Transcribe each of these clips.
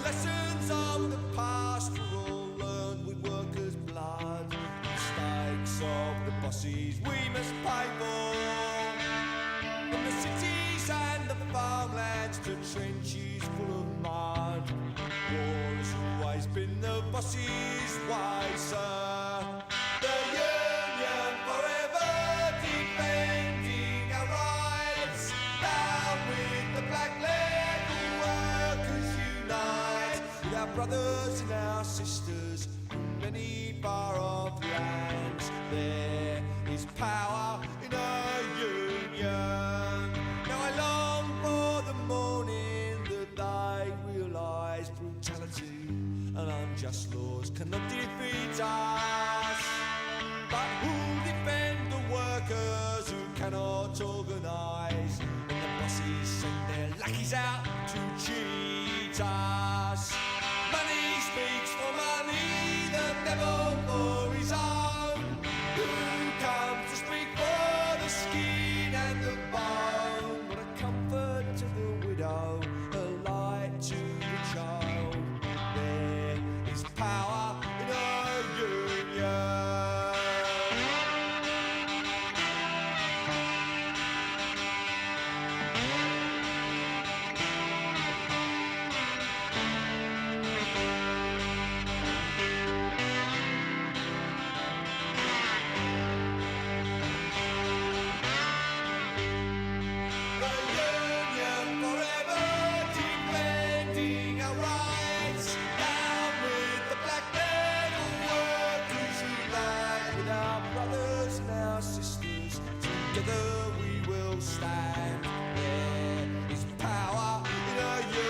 lessons of the past were all learned with workers' blood. Mistakes of the bosses we must pay for. From the cities and the farmlands to trenches full of mud. War has always been the bosses' way, sir. The union forever defending our rights. Down with the black leather workers unite. With our brothers and our sisters from many far off lands. There is power in our union. Now I long for the morning that they realise brutality and unjust laws cannot defeat us. But who'll defend the workers who cannot organise when the bosses send their lackeys out to cheat us? Money speaks for money, the devil for his own. Who comes to speak for the skin and the bone? What a comfort to the widow, a light to the child. There is power in our union. Together we will stand. There is power in our union.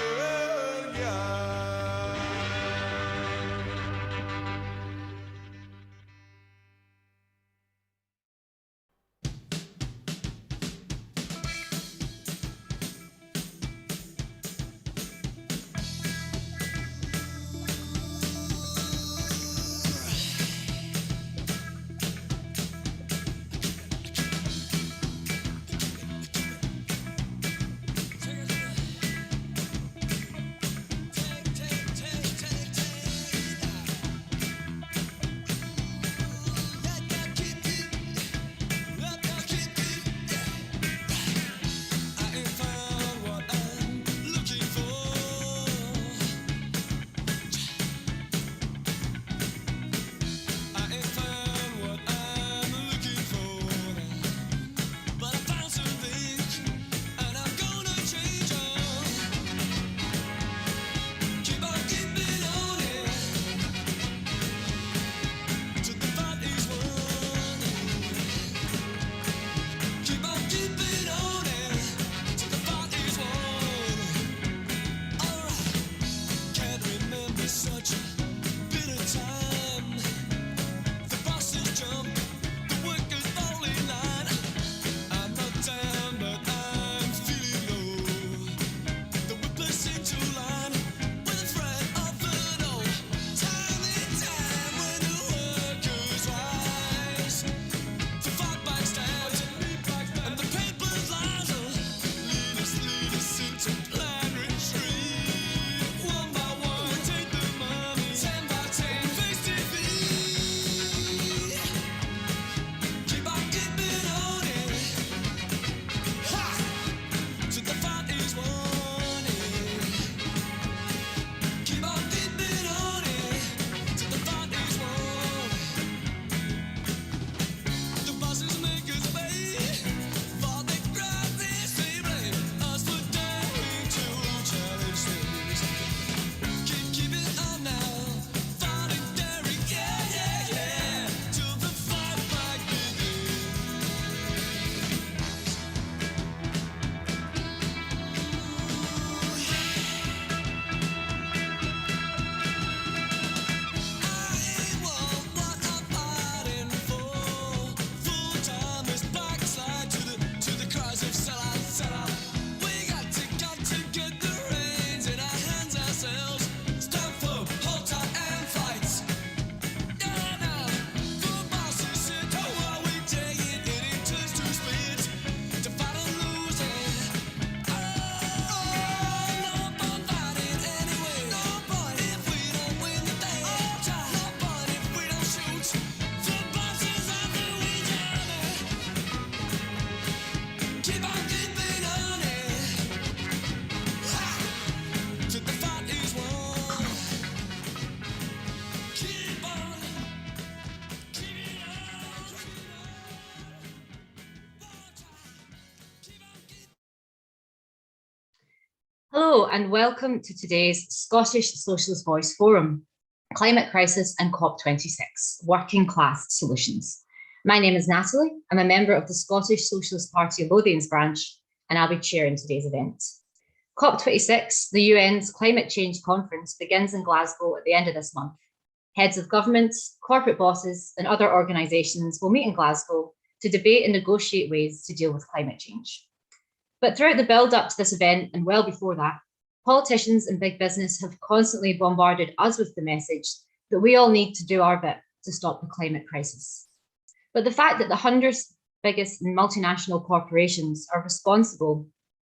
Hello and welcome to today's Scottish Socialist Voice Forum, Climate Crisis and COP26, Working Class Solutions. My name is Natalie. I'm a member of the Scottish Socialist Party Lothians branch, and I'll be chairing today's event. COP26, the UN's climate change conference, begins in Glasgow at the end of this month. Heads of governments, corporate bosses, and other organisations will meet in Glasgow to debate and negotiate ways to deal with climate change. But throughout the build-up to this event, and well before that, politicians and big business have constantly bombarded us with the message that we all need to do our bit to stop the climate crisis. But the fact that the 100 biggest multinational corporations are responsible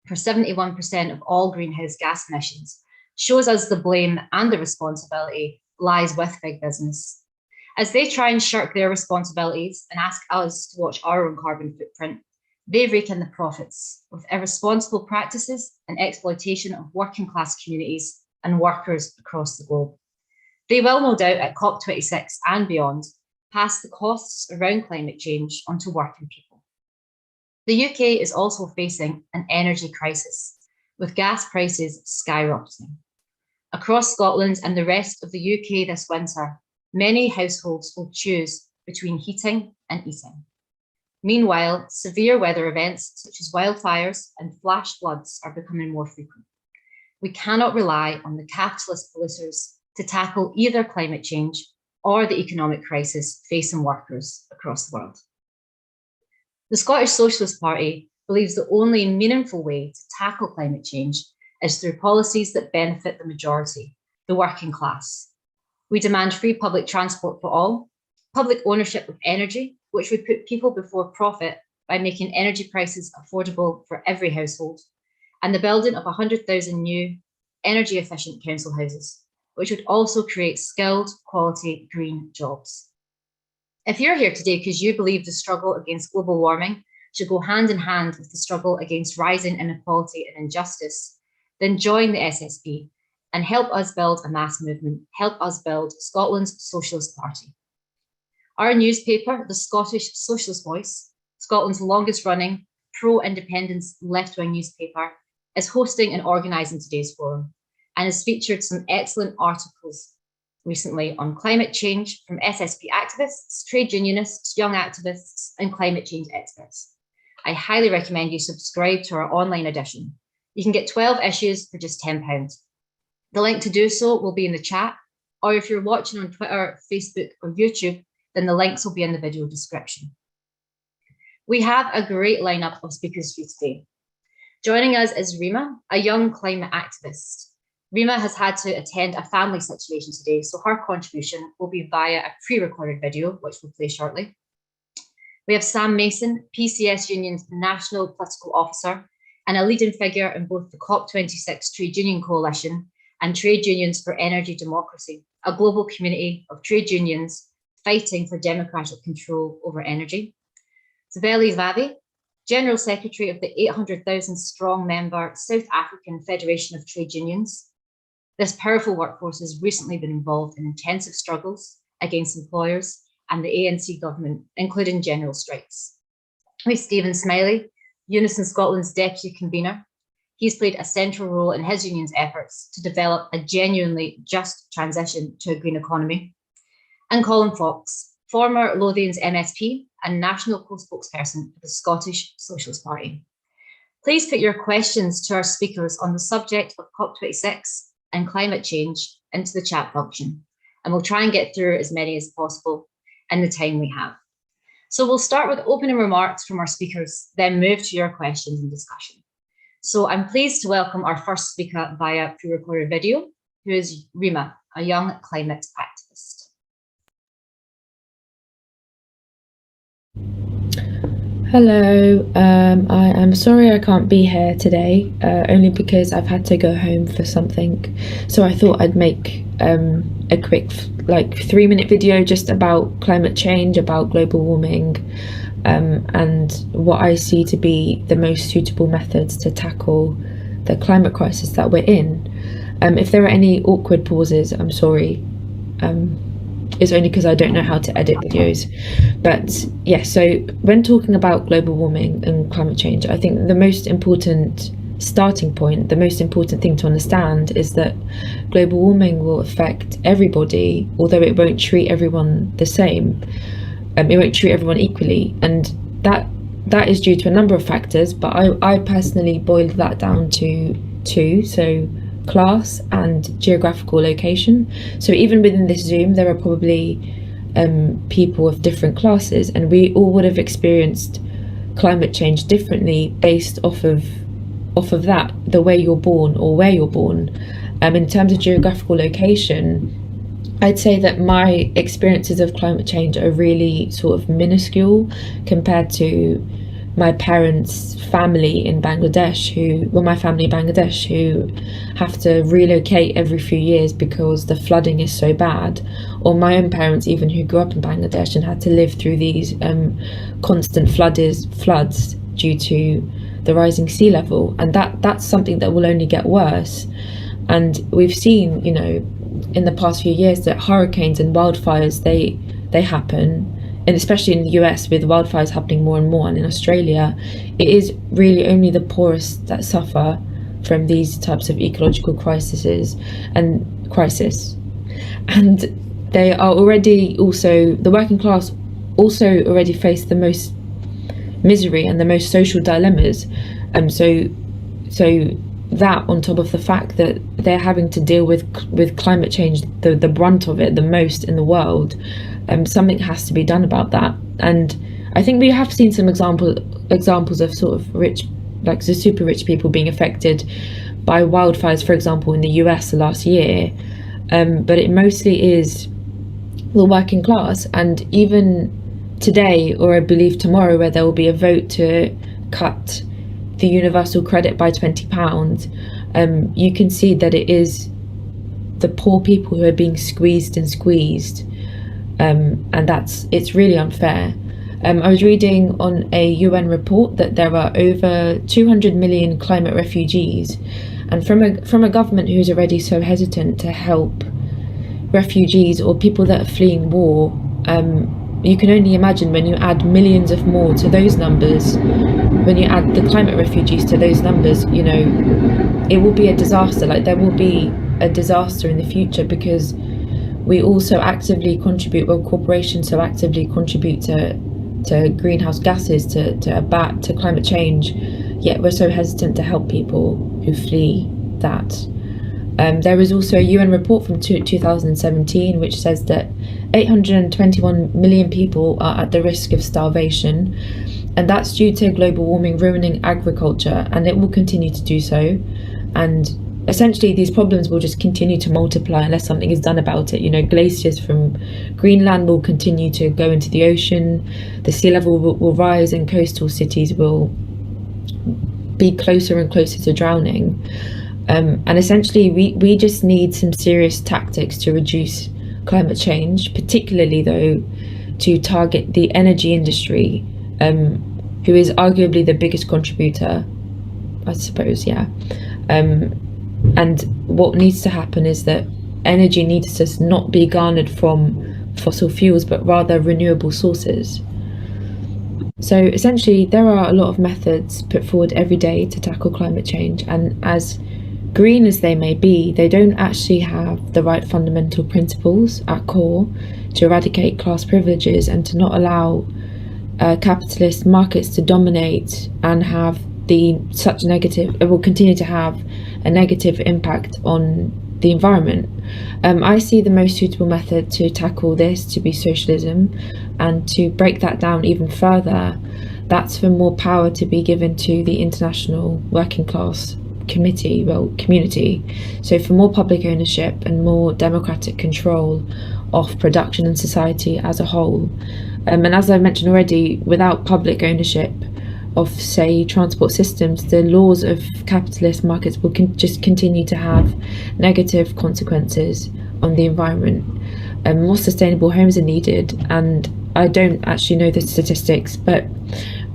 for 71% of all greenhouse gas emissions shows us the blame and the responsibility lies with big business. As they try and shirk their responsibilities and ask us to watch our own carbon footprint, they rake in the profits with irresponsible practices and exploitation of working class communities and workers across the globe. They will no doubt at COP26 and beyond pass the costs around climate change onto working people. The UK is also facing an energy crisis, with gas prices skyrocketing. Across Scotland and the rest of the UK this winter, many households will choose between heating and eating. Meanwhile, severe weather events such as wildfires and flash floods are becoming more frequent. We cannot rely on the capitalist polluters to tackle either climate change or the economic crisis facing workers across the world. The Scottish Socialist Party believes the only meaningful way to tackle climate change is through policies that benefit the majority, the working class. We demand free public transport for all, public ownership of energy, which would put people before profit by making energy prices affordable for every household, and the building of 100,000 new energy efficient council houses, which would also create skilled, quality green jobs. If you're here today because you believe the struggle against global warming should go hand in hand with the struggle against rising inequality and injustice, then join the SSP and help us build a mass movement, help us build Scotland's Socialist Party. Our newspaper, the Scottish Socialist Voice, Scotland's longest running pro-independence left-wing newspaper, is hosting and organising today's forum and has featured some excellent articles recently on climate change from SSP activists, trade unionists, young activists, and climate change experts. I highly recommend you subscribe to our online edition. You can get 12 issues for just £10. The link to do so will be in the chat, or if you're watching on Twitter, Facebook, or YouTube, then the links will be in the video description. We have a great lineup of speakers for you today. Joining us is Rima, a young climate activist. Rima has had to attend a family situation today, so her contribution will be via a pre-recorded video, which we'll play shortly. We have Sam Mason, PCS Union's National Political Officer, and a leading figure in both the COP26 Trade Union Coalition and Trade Unions for Energy Democracy, a global community of trade unions fighting for democratic control over energy. Smellie Vavi, General Secretary of the 800,000 strong member South African Federation of Trade Unions. This powerful workforce has recently been involved in intensive struggles against employers and the ANC government, including general strikes. We have Smellie, UNISON Scotland's Deputy Convener. He's played a central role in his union's efforts to develop a genuinely just transition to a green economy. And Colin, former Lothians MSP and national co-spokesperson for the Scottish Socialist Party. Please put your questions to our speakers on the subject of COP26 and climate change into the chat function, and we'll try and get through as many as possible in the time we have. So we'll start with opening remarks from our speakers, then move to your questions and discussion. So I'm pleased to welcome our first speaker via pre-recorded video, who is Rima, a young climate activist. Hello, I am sorry I can't be here today, only because I've had to go home for something. So I thought I'd make a quick 3-minute video just about climate change, about global warming, and what I see to be the most suitable methods to tackle the climate crisis that we're in. If there are any awkward pauses, I'm sorry. It's only because I don't know how to edit videos. But yeah, so when talking about global warming and climate change, I think the most important starting point, the most important thing to understand is that global warming will affect everybody, although it won't treat everyone the same. It won't treat everyone equally, and that is due to a number of factors, but I personally boiled that down to two, so class and geographical location. So even within this Zoom, there are probably people of different classes, and we all would have experienced climate change differently based off of that, the way you're born or where you're born. In terms of geographical location, I'd say that my experiences of climate change are really sort of minuscule compared to my parents' family in Bangladesh, who have to relocate every few years because the flooding is so bad, or my own parents even, who grew up in Bangladesh and had to live through these constant floods due to the rising sea level, and that's something that will only get worse. And we've seen, in the past few years, that hurricanes and wildfires they happen, and especially in the US with wildfires happening more and more, and in Australia, it is really only the poorest that suffer from these types of ecological crises, and they are already also, the working class also already face the most misery and the most social dilemmas, so that, on top of the fact that they're having to deal with climate change, the brunt of it, the most in the world, something has to be done about that. And I think we have seen some examples of sort of rich, like the super rich people being affected by wildfires, for example, in the US last year, but it mostly is the working class. And even today, or I believe tomorrow, where there will be a vote to cut the universal credit by £20, you can see that it is the poor people who are being squeezed, and it's really unfair. I was reading on a UN report that there are over 200 million climate refugees, and from a government who's already so hesitant to help refugees or people that are fleeing war, you can only imagine when you add millions of more to those numbers, when you add the climate refugees to those numbers, it will be a disaster. Like, there will be a disaster in the future, because we also actively contribute, well, corporations so actively contribute to greenhouse gases, to climate change, yet we're so hesitant to help people who flee that. There is also a UN report from 2017 which says that 821 million people are at the risk of starvation, and that's due to global warming ruining agriculture, and it will continue to do so. And essentially these problems will just continue to multiply unless something is done about it. Glaciers from Greenland will continue to go into the ocean, the sea level will rise, and coastal cities will be closer and closer to drowning. And essentially we just need some serious tactics to reduce climate change, particularly though to target the energy industry, who is arguably the biggest contributor, I suppose. And what needs to happen is that energy needs to not be garnered from fossil fuels, but rather renewable sources. So essentially there are a lot of methods put forward every day to tackle climate change, and as green as they may be, they don't actually have the right fundamental principles at core to eradicate class privileges and to not allow capitalist markets to dominate and have it will continue to have a negative impact on the environment. I see the most suitable method to tackle this to be socialism, and to break that down even further, that's for more power to be given to the international working class community, so for more public ownership and more democratic control of production and society as a whole. And as I mentioned already, without public ownership of, say, transport systems, the laws of capitalist markets will just continue to have negative consequences on the environment. More sustainable homes are needed, and I don't actually know the statistics, but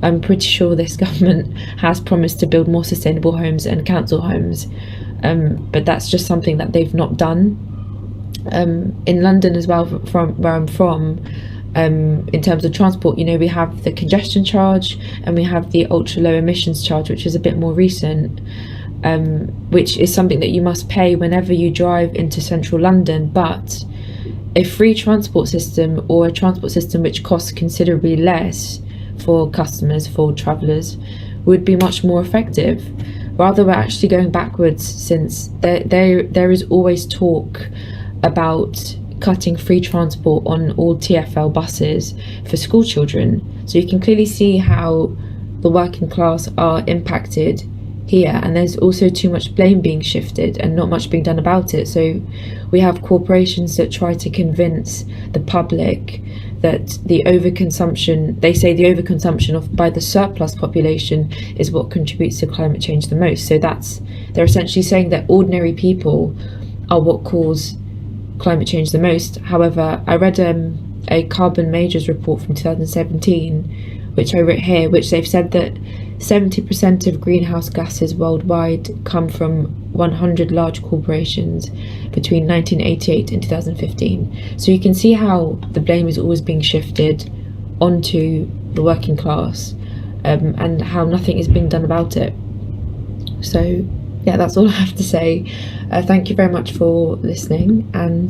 I'm pretty sure this government has promised to build more sustainable homes and council homes, but that's just something that they've not done. In London as well, from where I'm from, In terms of transport, we have the congestion charge and we have the ultra low emissions charge, which is a bit more recent, which is something that you must pay whenever you drive into central London. But a free transport system, or a transport system which costs considerably less for customers, for travellers, would be much more effective. Rather, we're actually going backwards, since there is always talk about cutting free transport on all TfL buses for school children. So you can clearly see how the working class are impacted here, and there's also too much blame being shifted and not much being done about it. So we have corporations that try to convince the public that the overconsumption, they say the overconsumption of by the surplus population is what contributes to climate change the most. So they're essentially saying that ordinary people are what cause climate change the most. However, I read a Carbon Majors report from 2017, which I wrote here, which they've said that 70% of greenhouse gases worldwide come from 100 large corporations between 1988 and 2015. So you can see how the blame is always being shifted onto the working class, and how nothing is being done about it. So yeah, that's all I have to say. Thank you very much for listening, and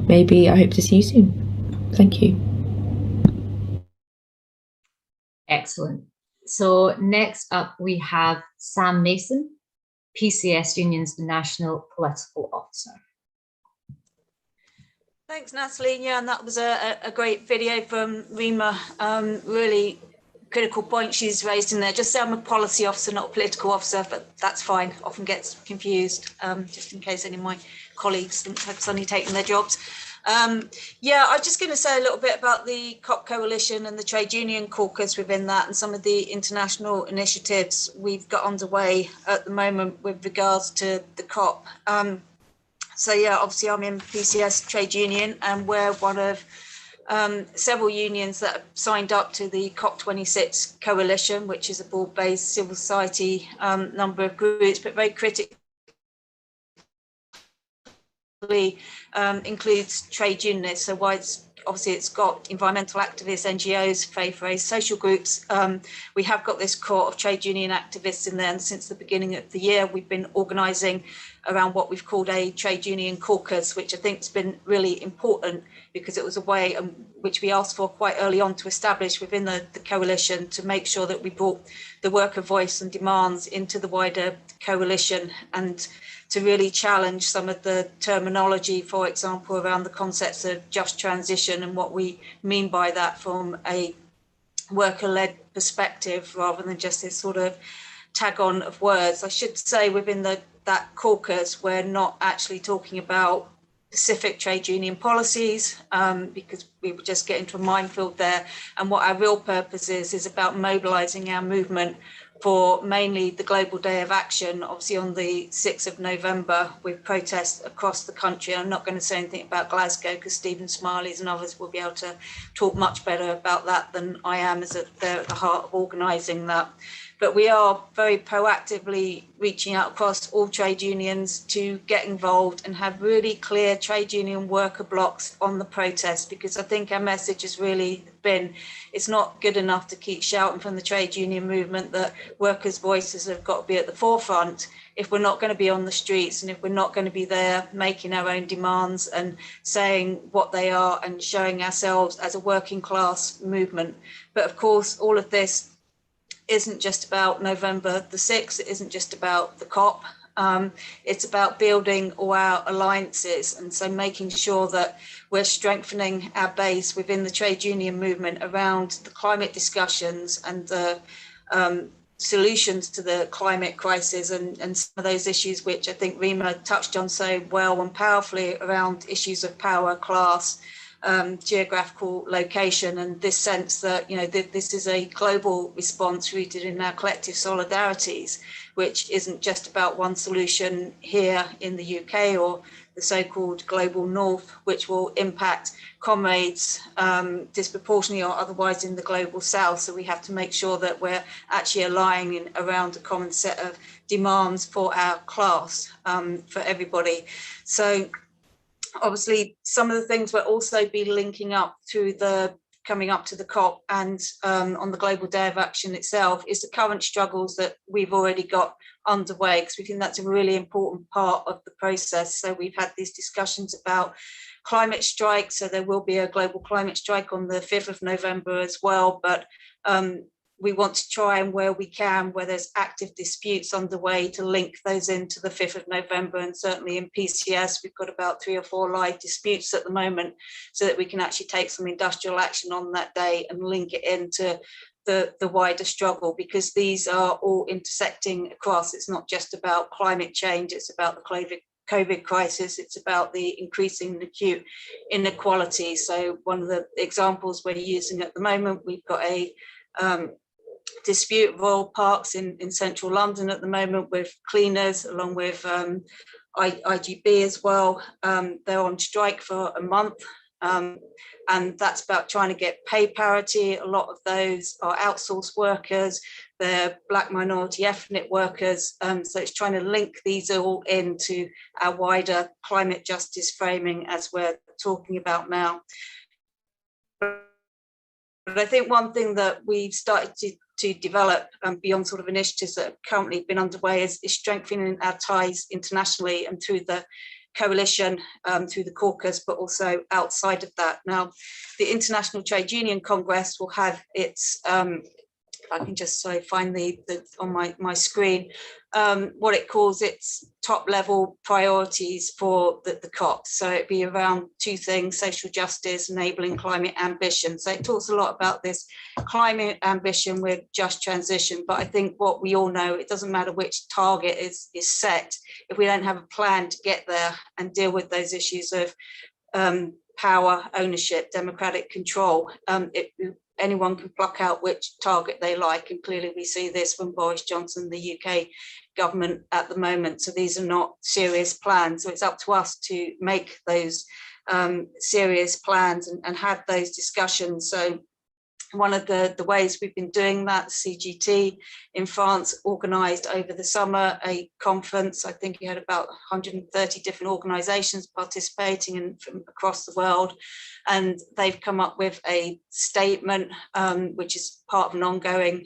maybe I hope to see you soon. Thank you. Excellent. So next up we have Sam Mason, PCS Union's National Political Officer. Thanks, Natalie. Yeah, and that was a great video from Rima. Really critical point she's raised in there. Just say I'm a policy officer, not a political officer, but that's fine. Often gets confused, just in case any of my colleagues think I've suddenly taken their jobs. Yeah, I'm just going to say a little bit about the COP coalition and the trade union caucus within that, and some of the international initiatives we've got underway at the moment with regards to the COP. So yeah, obviously I'm in PCS trade union, and we're one of several unions that have signed up to the COP26 coalition, which is a broad-based civil society number of groups, but very critically includes trade unionists. So why it's got environmental activists, NGOs, faith-based social groups. We have got this core of trade union activists in there, and since the beginning of the year we've been organising around what we've called a trade union caucus, which I think has been really important, because it was a way which we asked for quite early on to establish within the coalition, to make sure that we brought the worker voice and demands into the wider coalition, and to really challenge some of the terminology, for example, around the concepts of just transition and what we mean by that from a worker-led perspective, rather than just this sort of tag-on of words. I should say within that caucus, we're not actually talking about specific trade union policies, because we would just get into a minefield there. And what our real purpose is about mobilising our movement for mainly the Global Day of Action, obviously on the 6th of November, with protests across the country. I'm not going to say anything about Glasgow, because Stephen Smellie and others will be able to talk much better about that than I am, as they're at the heart of organising that. But we are very proactively reaching out across all trade unions to get involved and have really clear trade union worker blocks on the protest, because I think our message has really been, it's not good enough to keep shouting from the trade union movement that workers' voices have got to be at the forefront if we're not going to be on the streets, and if we're not going to be there making our own demands and saying what they are and showing ourselves as a working class movement. But of course, all of this isn't just about November the 6th, it isn't just about the COP, it's about building all our alliances, and so making sure that we're strengthening our base within the trade union movement around the climate discussions and the solutions to the climate crisis, and some of those issues which I think Rima touched on so well and powerfully, around issues of power, class, geographical location, and this sense that this is a global response rooted in our collective solidarities, which isn't just about one solution here in the UK or the so-called global north, which will impact comrades disproportionately or otherwise in the global south. So we have to make sure that we're actually aligning around a common set of demands for our class, for everybody. So Obviously, some of the things we'll also be linking up through the coming up to the COP and on the Global Day of Action itself is the current struggles that we've already got underway, because we think that's a really important part of the process. So we've had these discussions about climate strike, so there will be a global climate strike on the 5th of November as well, but we want to try and where we can, where there's active disputes underway, to link those into the 5th of November. And certainly in PCS, we've got about 3 or 4 live disputes at the moment, so that we can actually take some industrial action on that day and link it into the wider struggle, because these are all intersecting across. It's not just about climate change, it's about the COVID crisis, it's about the increasing acute inequality. So one of the examples we're using at the moment, we've got a dispute of Royal Parks in central London at the moment with cleaners, along with IGB as well. They're on strike for a month, and that's about trying to get pay parity. A lot of those are outsourced workers, they're Black, minority, ethnic workers, so it's trying to link these all into our wider climate justice framing as we're talking about now. But I think one thing that we've started to develop beyond sort of initiatives that have currently been underway is strengthening our ties internationally and through the coalition, through the caucus, but also outside of that. Now, the International Trade Union Congress will have its, if I can just find the on my screen, what it calls its top level priorities for the COP. So it'd be around 2 things: social justice, enabling climate ambition. So it talks a lot about this climate ambition with just transition. But I think what we all know, it doesn't matter which target is set, if we don't have a plan to get there and deal with those issues of power, ownership, democratic control, anyone can pluck out which target they like. And clearly we see this from Boris Johnson, the UK government at the moment. So these are not serious plans. So it's up to us to make those serious plans and have those discussions. So one of the ways we've been doing that, CGT in France organised over the summer a conference. I think you had about 130 different organisations participating from across the world, and they've come up with a statement which is part of an ongoing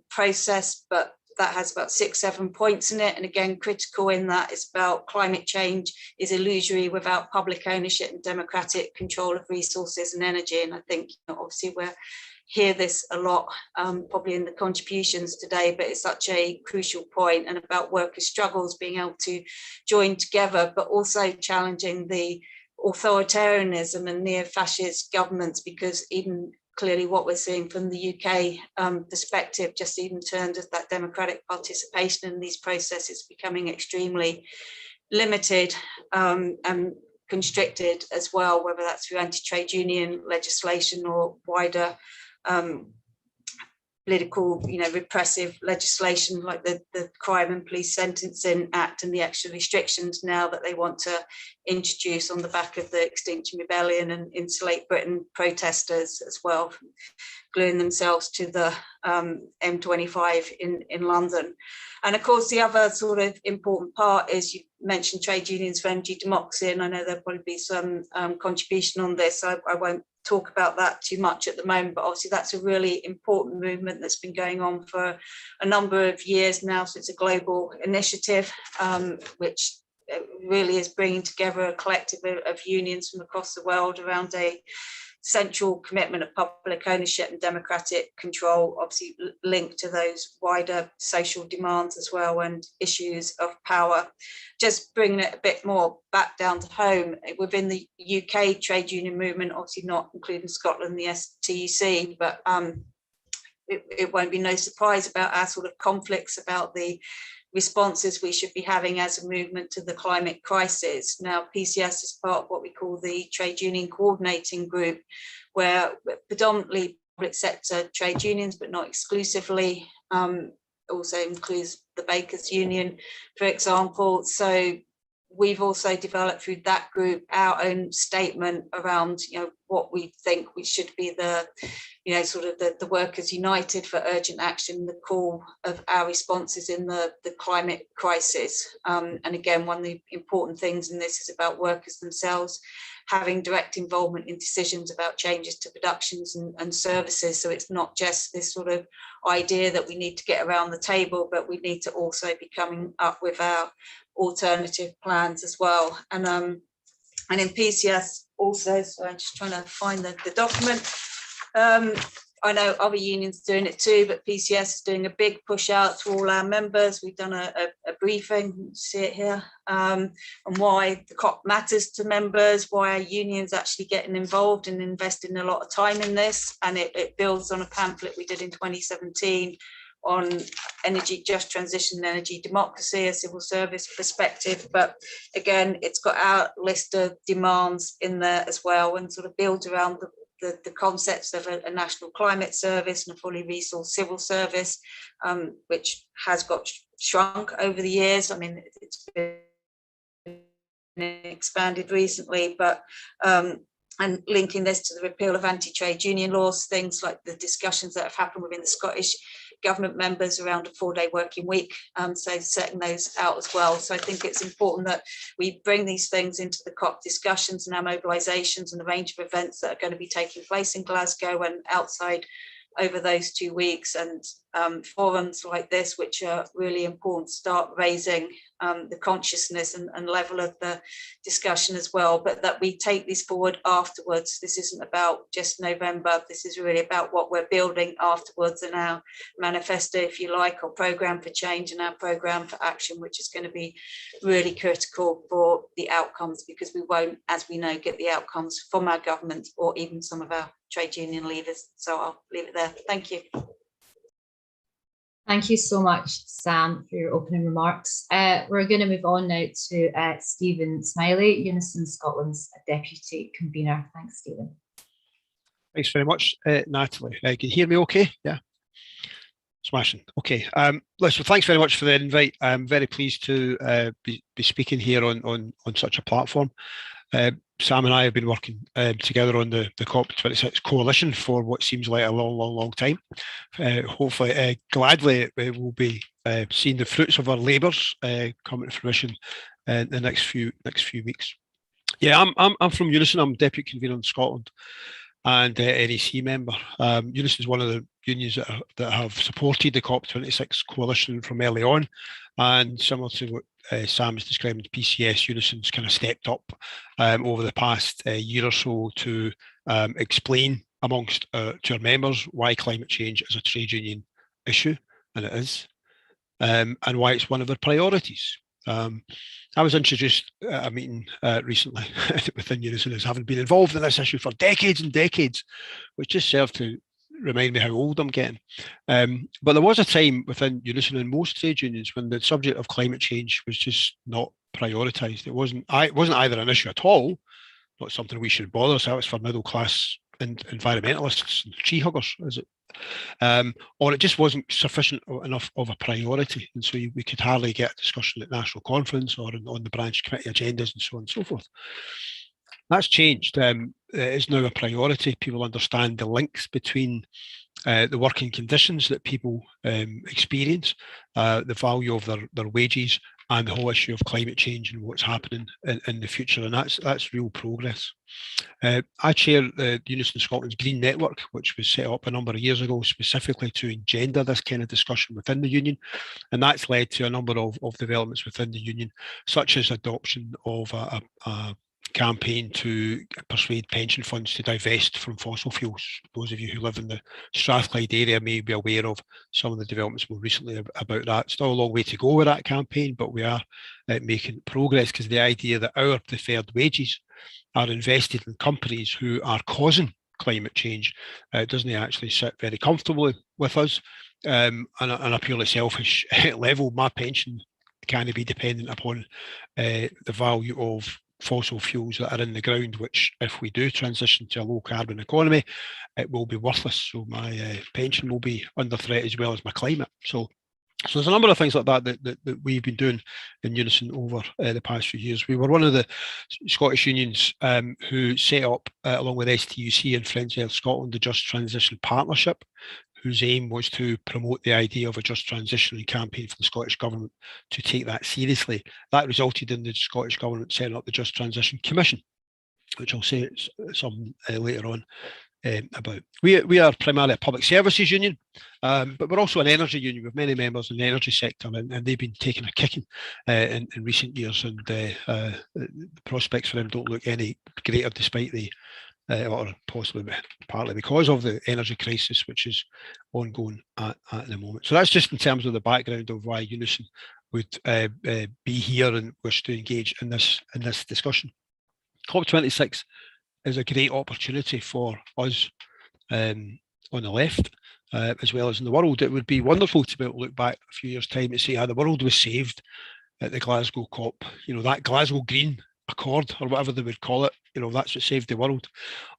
process, but that has about 6-7 points in it. And again, critical in that is about climate change is illusory without public ownership and democratic control of resources and energy. And I think, obviously we're hear this a lot, probably in the contributions today, but it's such a crucial point, and about workers' struggles being able to join together, but also challenging the authoritarianism and neo-fascist governments, because even clearly what we're seeing from the UK perspective, just even in terms of that democratic participation in these processes becoming extremely limited and constricted as well, whether that's through anti-trade union legislation or wider political, repressive legislation like the Crime and Police Sentencing Act and the extra restrictions now that they want to introduce on the back of the Extinction Rebellion and Insulate Britain protesters as well, gluing themselves to the M25 in London. And of course, the other sort of important part is, you mentioned trade unions for energy democracy, and I know there'll probably be some contribution on this. I won't talk about that too much at the moment, but obviously that's a really important movement that's been going on for a number of years now. So it's a global initiative, which really is bringing together a collective of unions from across the world around a central commitment of public ownership and democratic control, obviously linked to those wider social demands as well and issues of power. Just bringing it a bit more back down to home, within the UK trade union movement, obviously not including Scotland, the STUC, but it won't be no surprise about our sort of conflicts about the responses we should be having as a movement to the climate crisis. Now, PCS is part of what we call the Trade Union Coordinating Group, where predominantly public sector trade unions, but not exclusively, also includes the Bakers Union, for example. So we've also developed through that group our own statement around, what we think we should be the, sort of the workers united for urgent action, the call of our responses in the climate crisis. And again, one of the important things in this is about workers themselves having direct involvement in decisions about changes to productions and services. So it's not just this sort of idea that we need to get around the table, but we need to also be coming up with our alternative plans as well. And in PCS also, so I'm just trying to find the document. I know other unions doing it too, but PCS is doing a big push out to all our members. We've done a briefing, you see it here, and why the COP matters to members, why our unions actually getting involved and investing a lot of time in this. And it builds on a pamphlet we did in 2017 on energy, just transition and energy democracy, a civil service perspective. But again, it's got our list of demands in there as well, and sort of builds around the concepts of a national climate service and a fully resourced civil service, which has got shrunk over the years. I mean, it's been expanded recently, but and linking this to the repeal of anti-trade union laws, things like the discussions that have happened within the Scottish government members around a 4-day working week, so setting those out as well. So I think it's important that we bring these things into the COP discussions and our mobilisations and the range of events that are going to be taking place in Glasgow and outside over those 2 weeks, and forums like this, which are really important, start raising the consciousness and level of the discussion as well, but that we take this forward afterwards. This isn't about just November, this is really about what we're building afterwards in our manifesto, if you like, or programme for change and our programme for action, which is going to be really critical for the outcomes, because we won't, as we know, get the outcomes from our government or even some of our trade union leaders. So I'll leave it there. Thank you. Thank you so much, Sam, for your opening remarks. We're going to move on now to Stephen Smellie, UNISON Scotland's Deputy Convener. Thanks, Stephen. Thanks very much, Natalie. Can you hear me okay? Yeah. Smashing. Okay. Listen, thanks very much for the invite. I'm very pleased to be speaking here on such a platform. Sam and I have been working together on the COP26 coalition for what seems like a long time. Hopefully, gladly, we will be seeing the fruits of our labours coming to fruition in the next few weeks. Yeah, I'm from UNISON. I'm Deputy Convener in Scotland and NEC member. UNISON is one of the unions that have supported the COP26 coalition from early on, and similar to what Sam is describing, PCS, UNISON's kind of stepped up over the past year or so to explain amongst to our members why climate change is a trade union issue, and it is, and why it's one of their priorities. I was introduced at a meeting recently within UNISON as having been involved in this issue for decades and decades, which just served to remind me how old I'm getting. But there was a time within UNISON and most trade unions when the subject of climate change was just not prioritised. It wasn't either an issue at all, not something we should bother ourselves for middle class and environmentalists and tree huggers, is it? Or it just wasn't sufficient enough of a priority, and so we could hardly get a discussion at national conference or on the branch committee agendas and so on and so forth. That's changed. It is now a priority. People understand the links between the working conditions that people experience, the value of their wages, and the whole issue of climate change and what's happening in the future, and that's real progress. I chair the UNISON Scotland's Green Network, which was set up a number of years ago specifically to engender this kind of discussion within the union, and that's led to a number of developments within the union, such as adoption of a campaign to persuade pension funds to divest from fossil fuels. Those of you who live in the Strathclyde area may be aware of some of the developments more recently about that. Still a long way to go with that campaign, but we are making progress, because the idea that our preferred wages are invested in companies who are causing climate change doesn't actually sit very comfortably with us. On a purely selfish level, my pension can be dependent upon the value of fossil fuels that are in the ground, which, if we do transition to a low carbon economy, it will be worthless. So my pension will be under threat, as well as my climate. So So there's a number of things like that we've been doing in Unison over the past few years. We were one of the Scottish unions who set up, along with STUC and Friends of Health Scotland, the Just Transition Partnership, whose aim was to promote the idea of a just transition and campaign for the Scottish Government to take that seriously. That resulted in the Scottish Government setting up the Just Transition Commission, which I'll say some later on. About. We are primarily a public services union, but we're also an energy union with many members in the energy sector, and they've been taking a kicking in recent years, and the prospects for them don't look any greater, despite the or possibly partly because of the energy crisis which is ongoing at the moment. So that's just in terms of the background of why Unison would be here and wish to engage in this discussion. COP26 is a great opportunity for us on the left, as well as in the world. It would be wonderful to be able to look back a few years' time and see how the world was saved at the Glasgow COP. That Glasgow Green Accord, or whatever they would call it, that's what saved the world.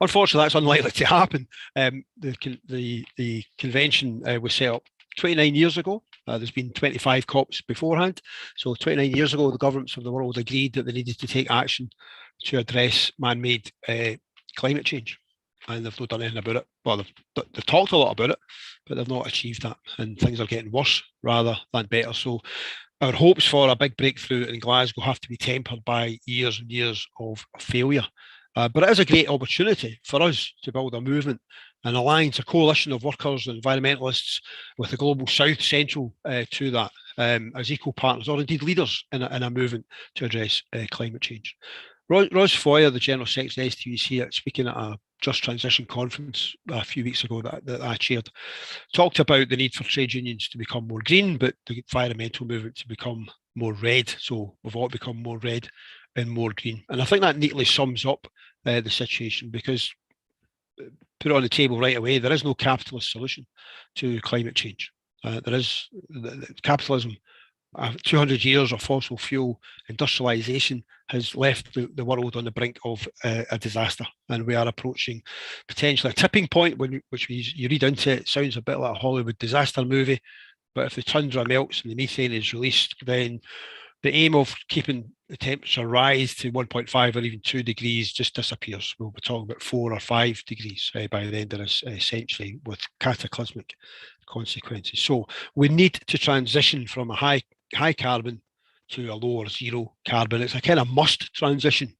Unfortunately, that's unlikely to happen. The convention was set up 29 years ago. There's been 25 COPs beforehand. So 29 years ago, the governments of the world agreed that they needed to take action to address man-made climate change, and they've not done anything about it. Well, they've talked a lot about it, but they've not achieved that, and things are getting worse rather than better. So our hopes for a big breakthrough in Glasgow have to be tempered by years and years of failure. But it is a great opportunity for us to build a movement, an alliance, a coalition of workers and environmentalists with the Global South central to that, as equal partners, or indeed leaders in a movement to address climate change. Ros Foyer, the General Secretary of STUC, speaking at a Just Transition conference a few weeks ago that I chaired, talked about the need for trade unions to become more green, but the environmental movement to become more red. So we've all become more red and more green. And I think that neatly sums up the situation, because put it on the table right away, there is no capitalist solution to climate change. There is capitalism. 200 years of fossil fuel industrialisation has left the world on the brink of a disaster, and we are approaching potentially a tipping point, which you read into it, sounds a bit like a Hollywood disaster movie, but if the tundra melts and the methane is released, then the aim of keeping the temperature rise to 1.5 or even 2 degrees just disappears. We'll be talking about 4 or 5 degrees by the end of this century, with cataclysmic consequences. So we need to transition from a high carbon to a low or zero carbon. It's a kind of must transition,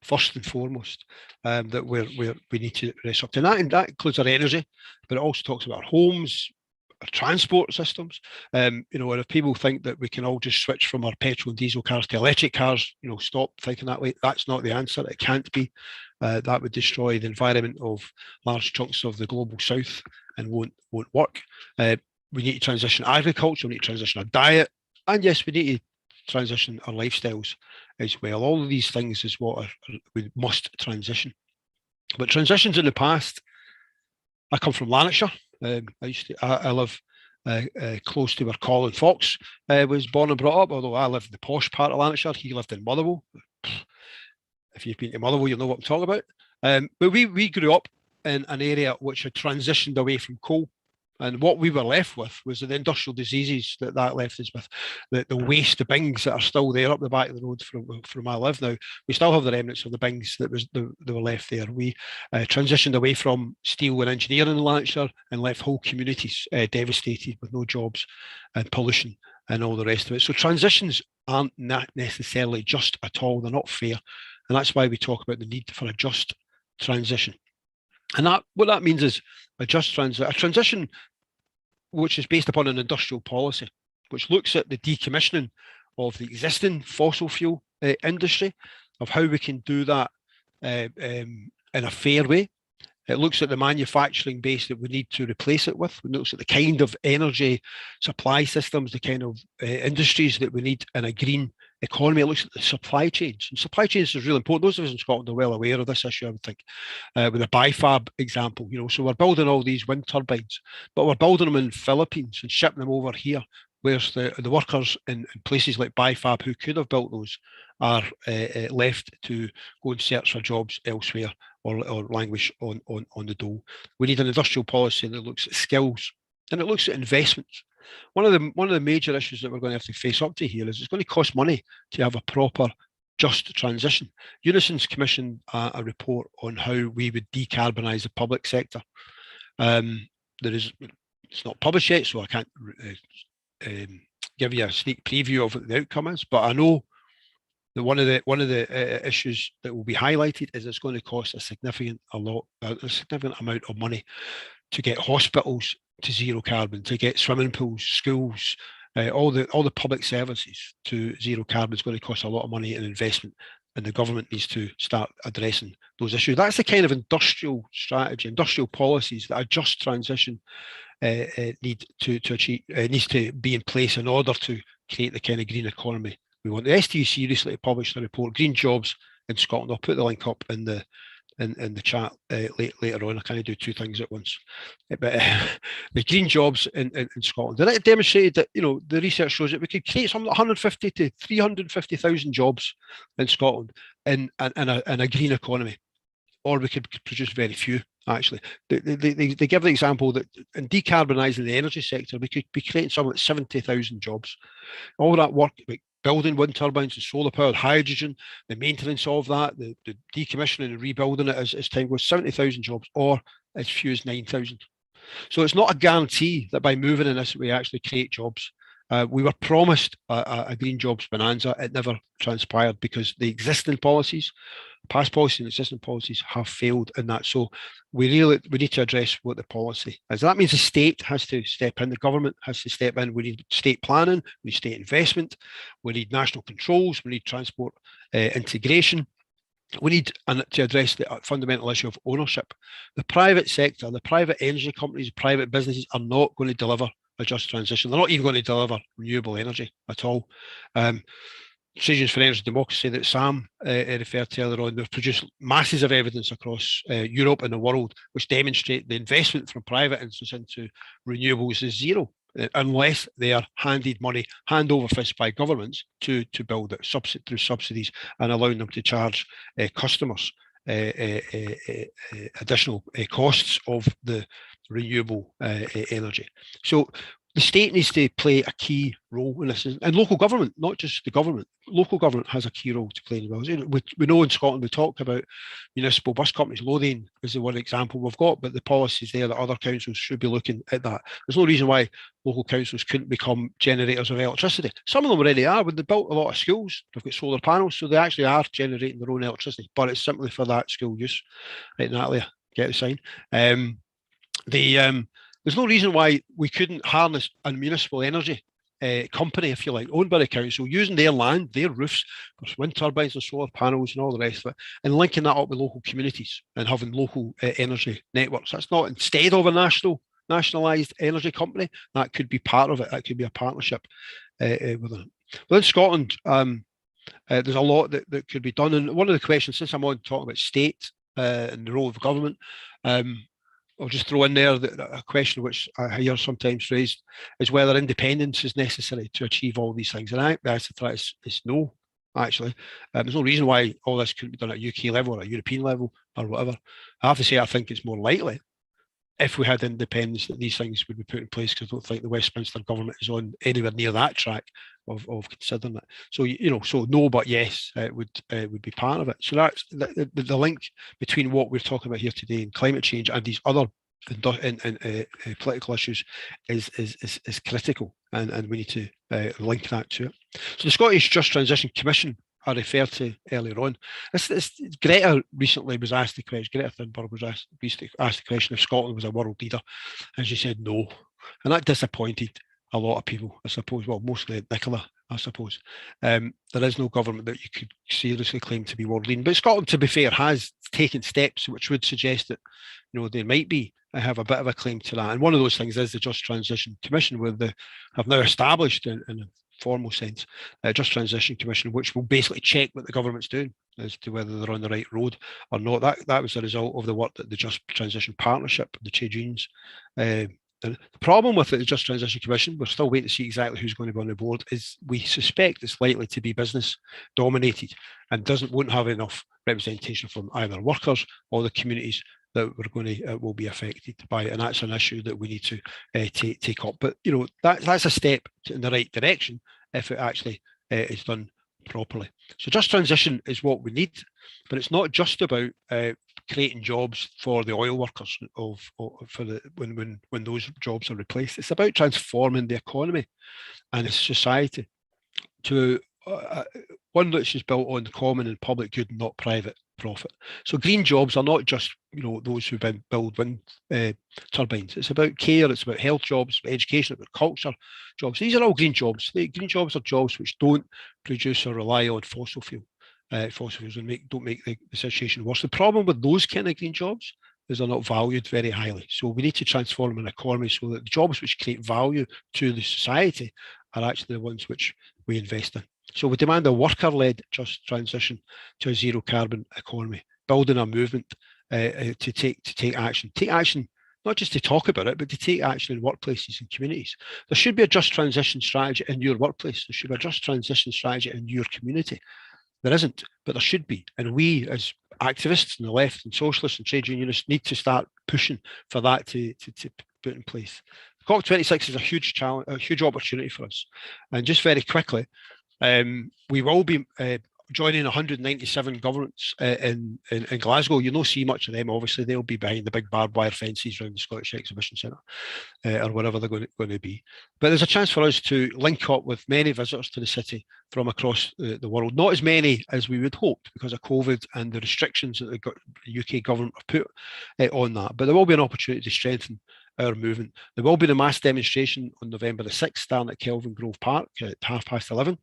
first and foremost, that we need to disrupt. And that includes our energy, but it also talks about our homes, our transport systems. And if people think that we can all just switch from our petrol and diesel cars to electric cars, stop thinking that way. That's not the answer. It can't be. That would destroy the environment of large chunks of the global south and won't work. We need to transition agriculture. We need to transition our diet. And yes, we need to transition our lifestyles as well. All of these things is what we must transition. But transitions in the past, I come from Lanarkshire. I live close to where Colin Fox was born and brought up, although I live in the posh part of Lanarkshire. He lived in Motherwell. If you've been to Motherwell, you'll know what I'm talking about. But we grew up in an area which had transitioned away from coal. And what we were left with was the industrial diseases that left us with, the waste, the bings that are still there up the back of the road from where I live now. We still have the remnants of the bings that were left there. We transitioned away from steel and engineering in Lanarkshire and left whole communities devastated with no jobs and pollution and all the rest of it. So transitions aren't necessarily just at all. They're not fair. And that's why we talk about the need for a just transition. And what that means is a transition which is based upon an industrial policy, which looks at the decommissioning of the existing fossil fuel industry, of how we can do that in a fair way. It looks at the manufacturing base that we need to replace it with. It looks at the kind of energy supply systems, the kind of industries that we need in a green economy. It looks at the supply chains. And supply chains is really important. Those of us in Scotland are well aware of this issue, I would think, with the BIFAB example. So we're building all these wind turbines, but we're building them in the Philippines and shipping them over here, whereas the workers in places like BIFAB who could have built those are left to go and search for jobs elsewhere or languish on the dole. We need an industrial policy that looks at skills and it looks at investments. One of the major issues that we're going to have to face up to here is it's going to cost money to have a proper, just transition. UNISON's commissioned a report on how we would decarbonise the public sector. It's not published yet, so I can't give you a sneak preview of what the outcome is. But I know that one of the issues that will be highlighted is it's going to cost a significant amount of money to get hospitals to zero carbon, to get swimming pools, schools, all the public services to zero carbon. Is going to cost a lot of money and investment, and the government needs to start addressing those issues. That's the kind of industrial strategy, industrial policies that a just transition need to achieve, needs to be in place in order to create the kind of green economy we want. The STUC recently published a report, Green Jobs in Scotland. I'll put the link up in the chat later on. I kind of do two things at once. But the green jobs in Scotland, and it demonstrated that, you know, the research shows that we could create something like 150 to 350,000 jobs in Scotland in a green economy, or we could produce very few. Actually, they give the example that in decarbonising the energy sector, we could be creating something like 70,000 jobs. All that work, like building wind turbines and solar powered hydrogen, the maintenance of that, the decommissioning and rebuilding it as time goes, 70,000 jobs, or as few as 9,000. So it's not a guarantee that by moving in this we actually create jobs. We were promised a green jobs bonanza. It never transpired because the existing policies, past policies and existing policies, have failed in that. So we need to address what the policy is. That means the state has to step in, the government has to step in. We need state planning, we need state investment, we need national controls, we need transport integration. We need to address the fundamental issue of ownership. The private sector, the private energy companies, private businesses are not going to deliver a just transition. They're not even going to deliver renewable energy at all. Decisions for Energy Democracy that Sam referred to earlier on, they've produced masses of evidence across Europe and the world which demonstrate the investment from private interests into renewables is zero, unless they are handed money hand over fist by governments to build it through subsidies and allowing them to charge customers additional costs of the renewable energy. So the state needs to play a key role in this, and local government, not just the government. Local government has a key role to play as well. We know in Scotland we talk about municipal bus companies. Lothian is the one example we've got, but the policies there that other councils should be looking at that. There's no reason why local councils couldn't become generators of electricity. Some of them already are. When they built a lot of schools, they've got solar panels, so they actually are generating their own electricity, but it's simply for that school use. Right, Natalie, get the sign. There's no reason why we couldn't harness a municipal energy company, if you like, owned by the council, using their land, their roofs, for wind turbines and solar panels and all the rest of it, and linking that up with local communities and having local energy networks. That's not instead of a nationalised energy company. That could be part of it. That could be a partnership with them. But in Scotland, there's a lot that could be done. And one of the questions, since I'm on talking about state and the role of government, I'll just throw in there a question which I hear sometimes raised is whether independence is necessary to achieve all these things. And I think the answer to that is no, actually. There's no reason why all this couldn't be done at a UK level or a European level or whatever. I have to say I think it's more likely, if we had independence, that these things would be put in place, because I don't think the Westminster government is on anywhere near that track of considering it. So, so no, but yes, it would be part of it. So that's the link between what we're talking about here today and climate change and these other political issues is critical, and we need to link that to it. So the Scottish Just Transition Commission I referred to earlier on. Greta recently was asked the question, Greta Thunberg was asked the question if Scotland was a world leader, and she said no. And that disappointed a lot of people, I suppose, well, mostly Nicola, I suppose. There is no government that you could seriously claim to be world leading. But Scotland, to be fair, has taken steps which would suggest that, they might be, have a bit of a claim to that. And one of those things is the Just Transition Commission, where they have now established in a formal sense, Just Transition Commission, which will basically check what the government's doing as to whether they're on the right road or not. That was a result of the work that the Just Transition Partnership, the trade unions. The problem with the Just Transition Commission, we're still waiting to see exactly who's going to be on the board, is we suspect it's likely to be business dominated and won't have enough representation from either workers or the communities that we're going to will be affected by it, and that's an issue that we need to take up. But that's a step in the right direction if it actually is done properly. So just transition is what we need, but it's not just about creating jobs for the oil workers when those jobs are replaced. It's about transforming the economy and the society to one which is built on common and public good, not private profit. So green jobs are not just those who build wind turbines. It's about care, it's about health jobs, about education, about culture jobs. These are all green jobs. Green jobs are jobs which don't produce or rely on fossil fuels and don't make the situation worse. The problem with those kind of green jobs is they're not valued very highly. So we need to transform an economy so that the jobs which create value to the society are actually the ones which we invest in. So we demand a worker-led just transition to a zero carbon economy, building a movement to take action. Take action, not just to talk about it, but to take action in workplaces and communities. There should be a just transition strategy in your workplace. There should be a just transition strategy in your community. There isn't, but there should be. And we as activists on the left and socialists and trade unionists need to start pushing for that to put in place. COP26 is a huge challenge, a huge opportunity for us. And just very quickly, we will be joining 197 governments in Glasgow. You'll not see much of them, obviously. They'll be behind the big barbed wire fences around the Scottish Exhibition Centre or wherever they're going to be. But there's a chance for us to link up with many visitors to the city from across the world. Not as many as we would hope because of COVID and the restrictions that the UK government have put on that. But there will be an opportunity to strengthen our movement. There will be the mass demonstration on November the 6th, starting at Kelvin Grove Park at 11:30.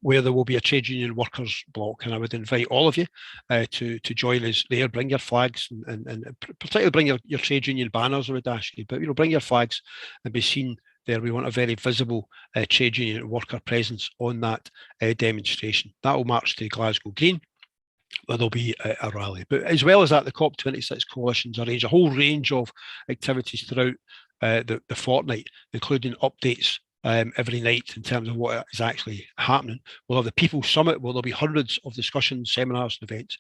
Where there will be a trade union workers block, and I would invite all of you to join us there. Bring your flags and particularly bring your trade union banners, I would ask you, but bring your flags and be seen there. We want a very visible trade union worker presence on that demonstration. That will march to Glasgow Green, where there'll be a rally. But as well as that, the COP26 coalitions arrange a whole range of activities throughout the fortnight, including updates every night in terms of what is actually happening. We'll have the People's Summit, where there'll be hundreds of discussions, seminars and events.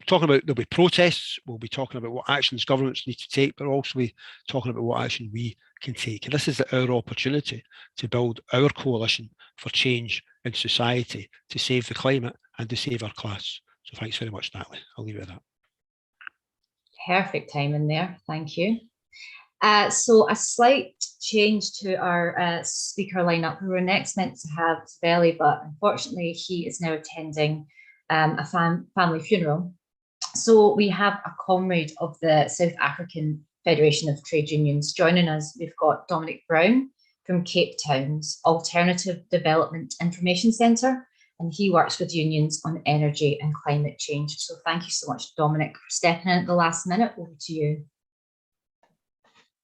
There'll be protests, we'll be talking about what actions governments need to take, but also be talking about what action we can take. And this is our opportunity to build our coalition for change in society, to save the climate and to save our class. So thanks very much, Natalie. I'll leave it at that. Perfect timing there, thank you. So a slight change to our speaker lineup. We were next meant to have Smellie, but unfortunately he is now attending a family funeral. So we have a comrade of the South African Federation of Trade Unions joining us. We've got Dominic Brown from Cape Town's Alternative Development Information Centre, and he works with unions on energy and climate change. So thank you so much, Dominic, for stepping in at the last minute. Over to you.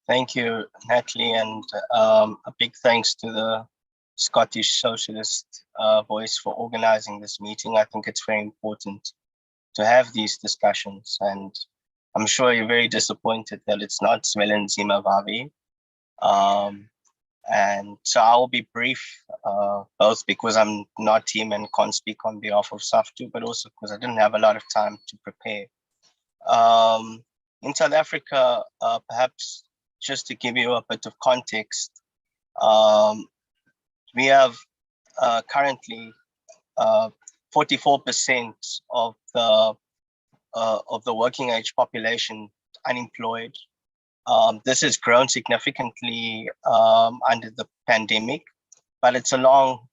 Thank you, Natalie, and a big thanks to the Scottish Socialist Voice for organizing this meeting. I think it's very important to have these discussions, and I'm sure you're very disappointed that it's not Zwelinzima Vavi. And so I will be brief, both because I'm not team and can't speak on behalf of SAFTU, but also because I didn't have a lot of time to prepare. In South Africa, perhaps just to give you a bit of context, we have currently 44% of the working age population unemployed. This has grown significantly under the pandemic, but it's a long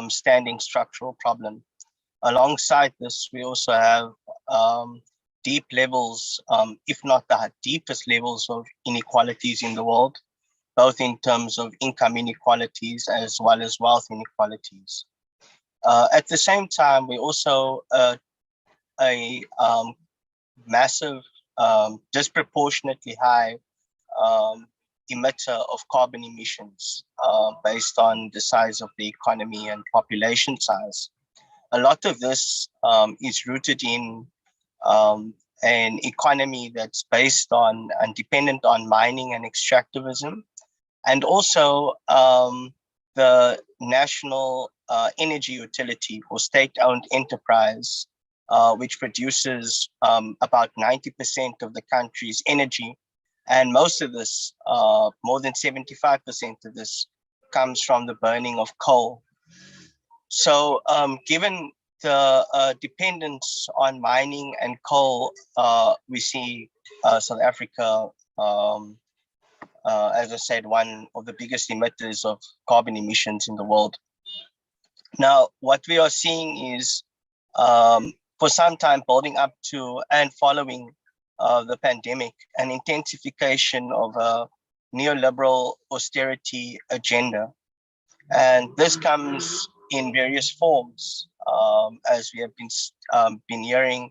standing structural problem. Alongside this, we also have deep levels, if not the deepest levels of inequalities in the world, both in terms of income inequalities as well as wealth inequalities. At the same time, we also a massive, disproportionately high emitter of carbon emissions based on the size of the economy and population size. A lot of this is rooted in an economy that's based on and dependent on mining and extractivism, and also the national energy utility or state-owned enterprise which produces about 90% of the country's energy. And most of this, more than 75% of this, comes from the burning of coal. So given the dependence on mining and coal, we see South Africa, as I said, one of the biggest emitters of carbon emissions in the world. Now, what we are seeing is for some time building up to and following the pandemic, an intensification of a neoliberal austerity agenda. And this comes in various forms, as we have been hearing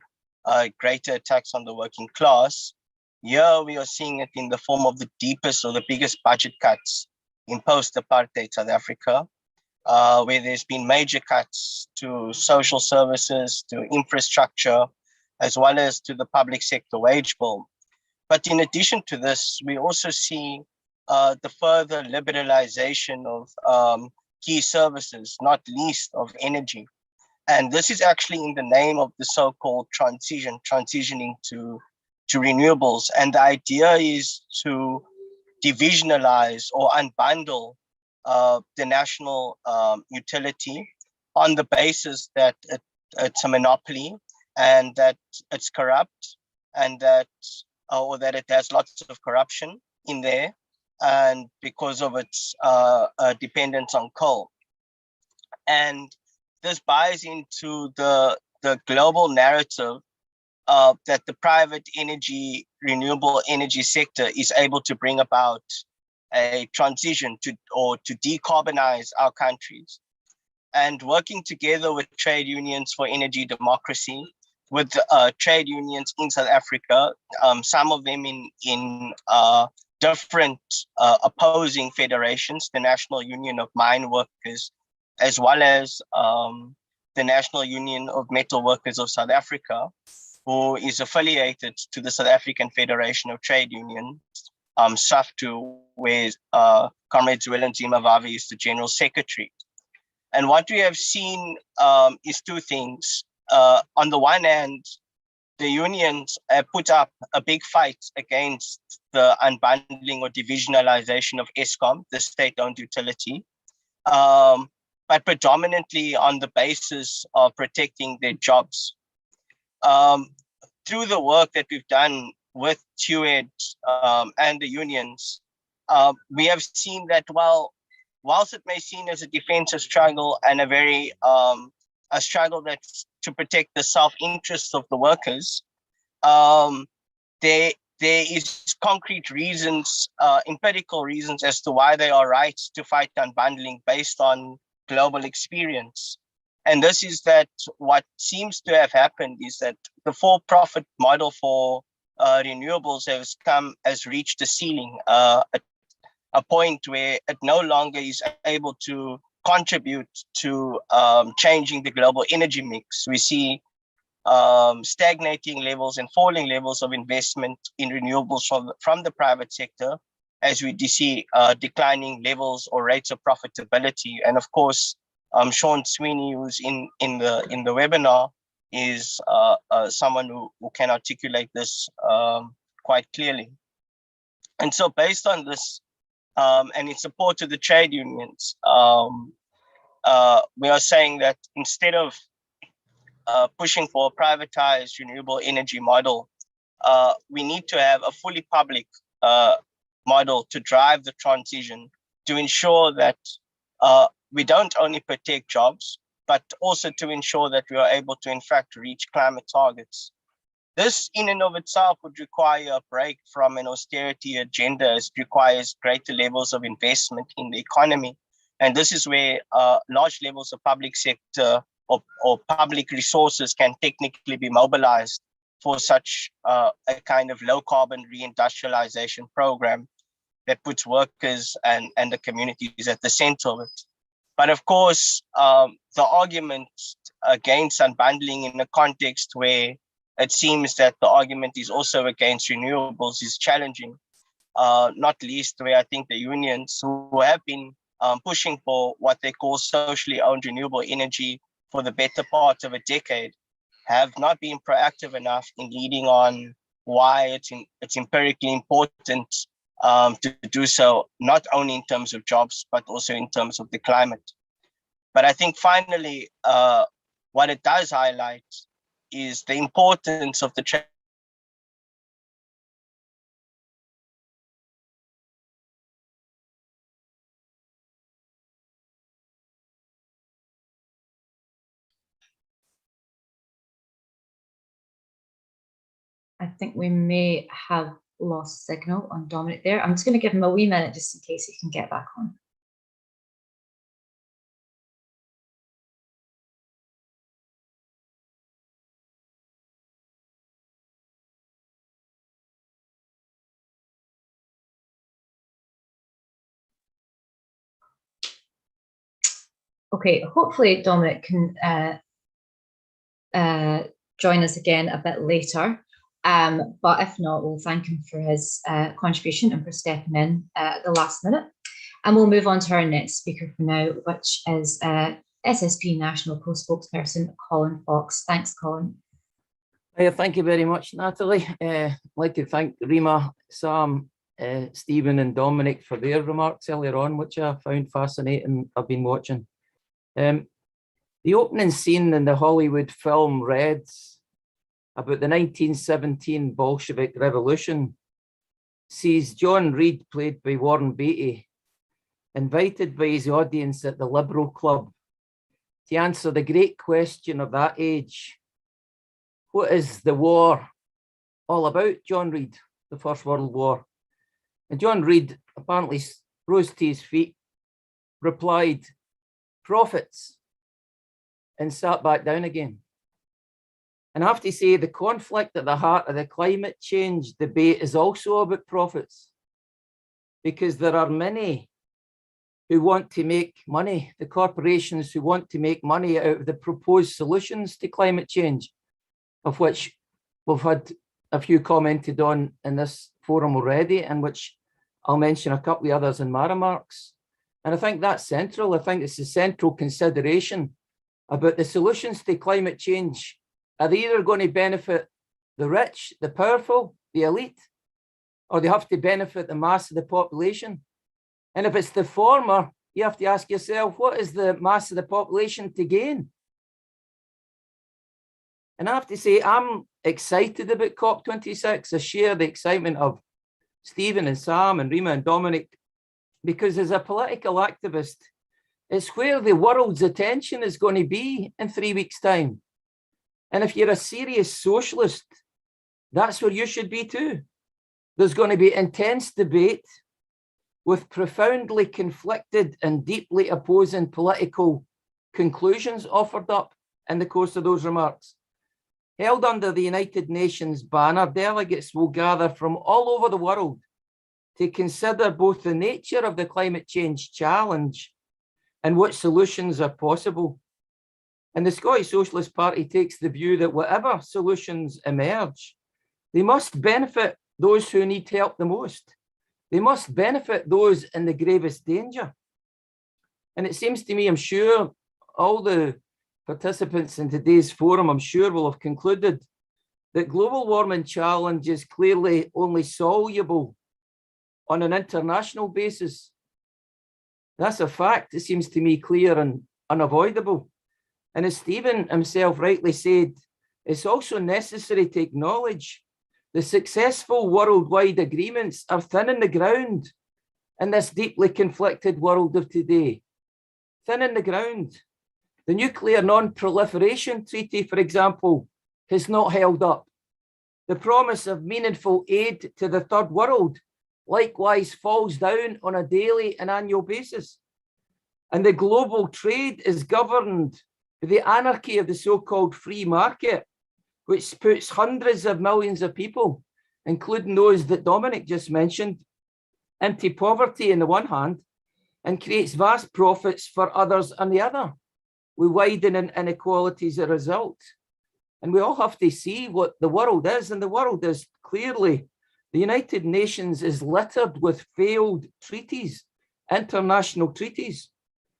greater attacks on the working class. Here we are seeing it in the form of the deepest or the biggest budget cuts in post-apartheid South Africa, where there's been major cuts to social services, to infrastructure, as well as to the public sector wage bill. But in addition to this, we also see the further liberalization of key services, not least of energy. And this is actually in the name of the so-called transitioning to renewables. And the idea is to divisionalize or unbundle the national utility on the basis that it's a monopoly and that it's corrupt and that or that it has lots of corruption in there, and because of its dependence on coal. And this buys into the global narrative that the private energy, renewable energy sector is able to bring about a transition to decarbonize our countries. And working together with trade unions for energy democracy, with trade unions in South Africa, some of them in different opposing federations, the National Union of Mine Workers, as well as the National Union of Metal Workers of South Africa, who is affiliated to the South African Federation of Trade Unions, SAFTU, where Comrade Zwelinzima Vavi is the General Secretary. And what we have seen is two things. On the one hand, the unions put up a big fight against the unbundling or divisionalization of Eskom, the state-owned utility, but predominantly on the basis of protecting their jobs. Through the work that we've done with TUED and the unions, we have seen that whilst it may seem as a defensive struggle and a struggle that's to protect the self-interest of the workers, there is concrete reasons, empirical reasons as to why they are right to fight unbundling based on global experience. And this is that what seems to have happened is that the for-profit model for renewables has reached a ceiling, a point where it no longer is able to contribute to changing the global energy mix. We see stagnating levels and falling levels of investment in renewables from the private sector, as we see declining levels or rates of profitability. And of course, Sean Sweeney, who's in the webinar, is someone who can articulate this quite clearly. And so based on this, and in support of the trade unions, we are saying that instead of pushing for a privatized renewable energy model, we need to have a fully public model to drive the transition, to ensure that we don't only protect jobs, but also to ensure that we are able to, in fact, reach climate targets. This in and of itself would require a break from an austerity agenda. It requires greater levels of investment in the economy. And this is where large levels of public sector or public resources can technically be mobilized for such a kind of low carbon reindustrialization program that puts workers and the communities at the center of it. But of course, the argument against unbundling in a context where it seems that the argument is also against renewables is challenging, not least where I think the unions who have been pushing for what they call socially owned renewable energy for the better part of a decade have not been proactive enough in leading on why it's empirically important to do so, not only in terms of jobs, but also in terms of the climate. But I think finally, what it does highlight is the importance of the I think we may have lost signal on Dominic there. I'm just going to give him a wee minute just in case he can get back on. Okay, hopefully Dominic can join us again a bit later. But if not, we'll thank him for his contribution and for stepping in at the last minute. And we'll move on to our next speaker for now, which is SSP National Co-spokesperson Colin Fox. Thanks, Colin. Thank you very much, Natalie. I'd like to thank Rima, Sam, Stephen and Dominic for their remarks earlier on, which I found fascinating. I've been watching. The opening scene in the Hollywood film Reid about the 1917 Bolshevik Revolution sees John Reid, played by Warren Beatty, invited by his audience at the Liberal Club to answer the great question of that age. What is the war all about, John Reid, the First World War? And John Reid apparently rose to his feet, replied, "Profits," and sat back down again. And I have to say, the conflict at the heart of the climate change debate is also about profits, because there are many who want to make money, the corporations who want to make money out of the proposed solutions to climate change, of which we've had a few commented on in this forum already, and which I'll mention a couple of others in my remarks. And I think that's central. I think it's a central consideration about the solutions to climate change. Are they either going to benefit the rich, the powerful, the elite, or they have to benefit the mass of the population? And if it's the former, you have to ask yourself, what is the mass of the population to gain? And I have to say, I'm excited about COP26. I share the excitement of Stephen and Sam and Rima and Dominic, because as a political activist, it's where the world's attention is going to be in 3 weeks' time. And if you're a serious socialist, that's where you should be too. There's going to be intense debate with profoundly conflicted and deeply opposing political conclusions offered up in the course of those remarks. Held under the United Nations banner, delegates will gather from all over the world to consider both the nature of the climate change challenge and what solutions are possible. And the Scottish Socialist Party takes the view that whatever solutions emerge, they must benefit those who need help the most. They must benefit those in the gravest danger. And it seems to me, I'm sure all the participants in today's forum, I'm sure, will have concluded that global warming challenge is clearly only soluble on an international basis. That's a fact. It seems to me clear and unavoidable. And as Stephen himself rightly said, it's also necessary to acknowledge the successful worldwide agreements are thinning the ground in this deeply conflicted world of today. Thinning the ground. The Nuclear Non-Proliferation Treaty, for example, has not held up. The promise of meaningful aid to the third world likewise falls down on a daily and annual basis. And the global trade is governed by the anarchy of the so-called free market, which puts hundreds of millions of people, including those that Dominic just mentioned, into poverty on the one hand, and creates vast profits for others on the other, with widening inequalities as a result. And we all have to see what the world is, and the world is clearly, the United Nations is littered with failed treaties, international treaties.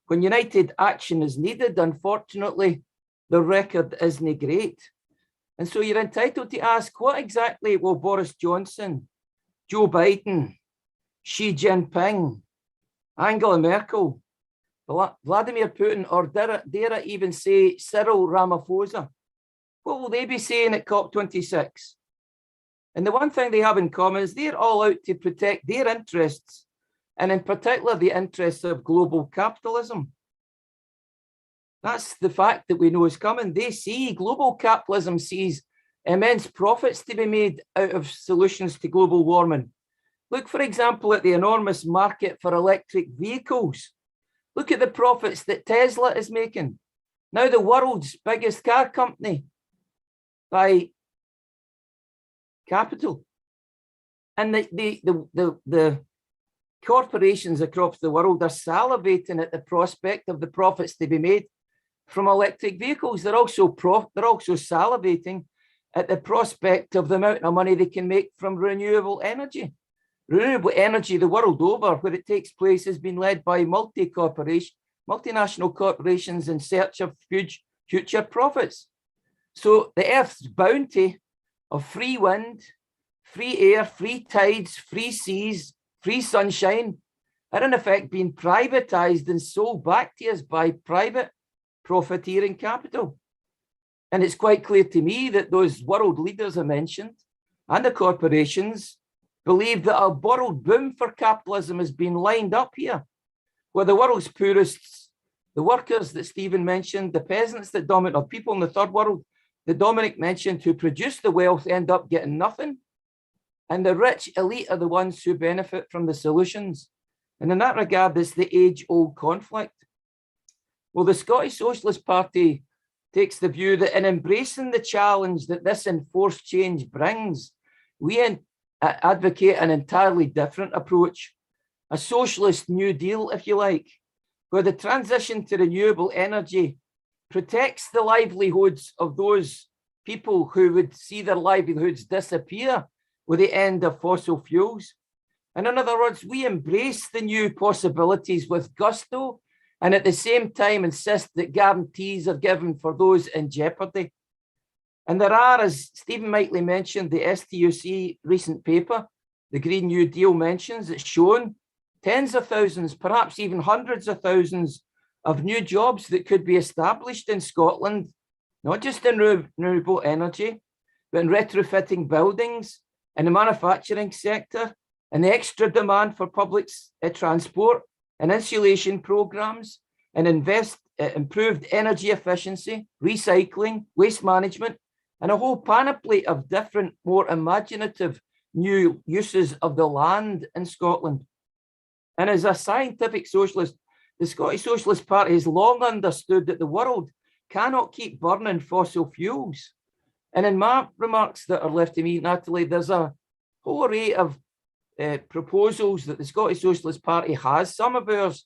When united action is needed, unfortunately, the record isn't great. And so you're entitled to ask, what exactly will Boris Johnson, Joe Biden, Xi Jinping, Angela Merkel, Vladimir Putin, or dare I even say Cyril Ramaphosa, what will they be saying at COP26? And the one thing they have in common is they're all out to protect their interests, and in particular, the interests of global capitalism. That's the fact that we know is coming. They see global capitalism sees immense profits to be made out of solutions to global warming. Look, for example, at the enormous market for electric vehicles. Look at the profits that Tesla is making. Now the world's biggest car company by capital. And the corporations across the world are salivating at the prospect of the profits to be made from electric vehicles. They're also salivating at the prospect of the amount of money they can make from renewable energy. Renewable energy the world over, where it takes place, has been led by multinational corporations in search of huge future profits. So the Earth's bounty of free wind, free air, free tides, free seas, free sunshine are in effect being privatized and sold back to us by private profiteering capital. And it's quite clear to me that those world leaders I mentioned and the corporations believe that a world boom for capitalism has been lined up here, where the world's poorest, the workers that Stephen mentioned, the peasants that dominate, or people in the third world that Dominic mentioned, who produce the wealth, end up getting nothing. And the rich elite are the ones who benefit from the solutions. And in that regard, it's the age-old conflict. Well, the Scottish Socialist Party takes the view that in embracing the challenge that this enforced change brings, we advocate an entirely different approach, a socialist New Deal, if you like, where the transition to renewable energy protects the livelihoods of those people who would see their livelihoods disappear with the end of fossil fuels. And in other words, we embrace the new possibilities with gusto, and at the same time insist that guarantees are given for those in jeopardy. And there are, as Stephen Mitely mentioned, the STUC recent paper, the Green New Deal mentions, it's shown tens of thousands, perhaps even hundreds of thousands of new jobs that could be established in Scotland, not just in renewable energy, but in retrofitting buildings, in the manufacturing sector, and the extra demand for public transport and insulation programs, and improved energy efficiency, recycling, waste management, and a whole panoply of different, more imaginative new uses of the land in Scotland. And as a scientific socialist, the Scottish Socialist Party has long understood that the world cannot keep burning fossil fuels. And in my remarks that are left to me, Natalie, there's a whole array of proposals that the Scottish Socialist Party has, some of ours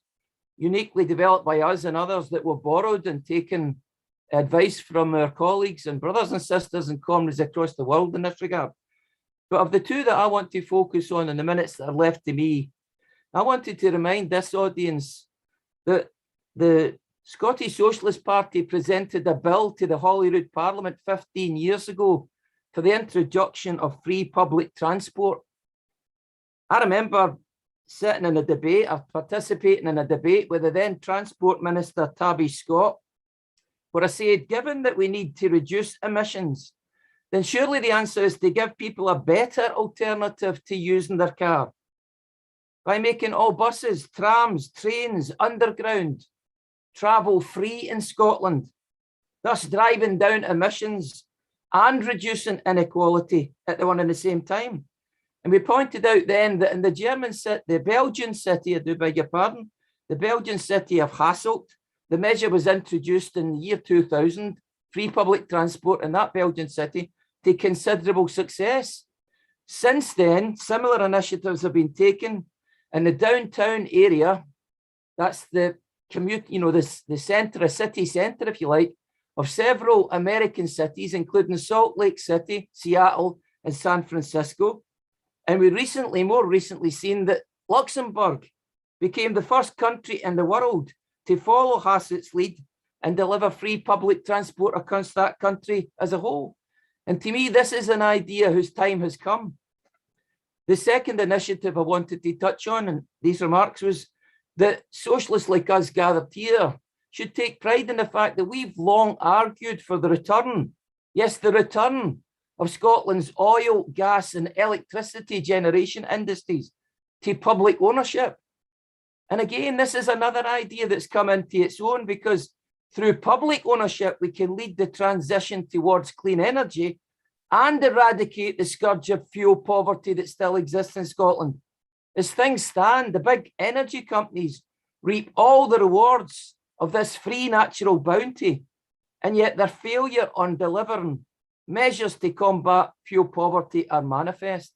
uniquely developed by us and others that were borrowed and taken advice from our colleagues and brothers and sisters and comrades across the world in this regard. But of the two that I want to focus on in the minutes that are left to me, I wanted to remind this audience that the Scottish Socialist Party presented a bill to the Holyrood Parliament 15 years ago for the introduction of free public transport. I remember sitting in a debate, or participating in a debate with the then Transport Minister, Tavish Scott, where I said, given that we need to reduce emissions, then surely the answer is to give people a better alternative to using their car by making all buses, trams, trains, underground travel free in Scotland, thus driving down emissions and reducing inequality at the one and the same time. And we pointed out then that in the Belgian city, I do beg your pardon, the Belgian city of Hasselt, the measure was introduced in the year 2000, free public transport in that Belgian city, to considerable success. Since then, similar initiatives have been taken in the downtown area. That's the commute, the center, a city center, if you like, of several American cities, including Salt Lake City, Seattle, and San Francisco. And we more recently seen that Luxembourg became the first country in the world to follow Hasselt's lead and deliver free public transport across that country as a whole. And to me, this is an idea whose time has come. The second initiative I wanted to touch on in these remarks was that socialists like us gathered here should take pride in the fact that we've long argued for the return, yes, the return of Scotland's oil, gas and electricity generation industries to public ownership. And again, this is another idea that's come into its own, because through public ownership, we can lead the transition towards clean energy and eradicate the scourge of fuel poverty that still exists in Scotland. As things stand, the big energy companies reap all the rewards of this free natural bounty, and yet their failure on delivering measures to combat fuel poverty are manifest.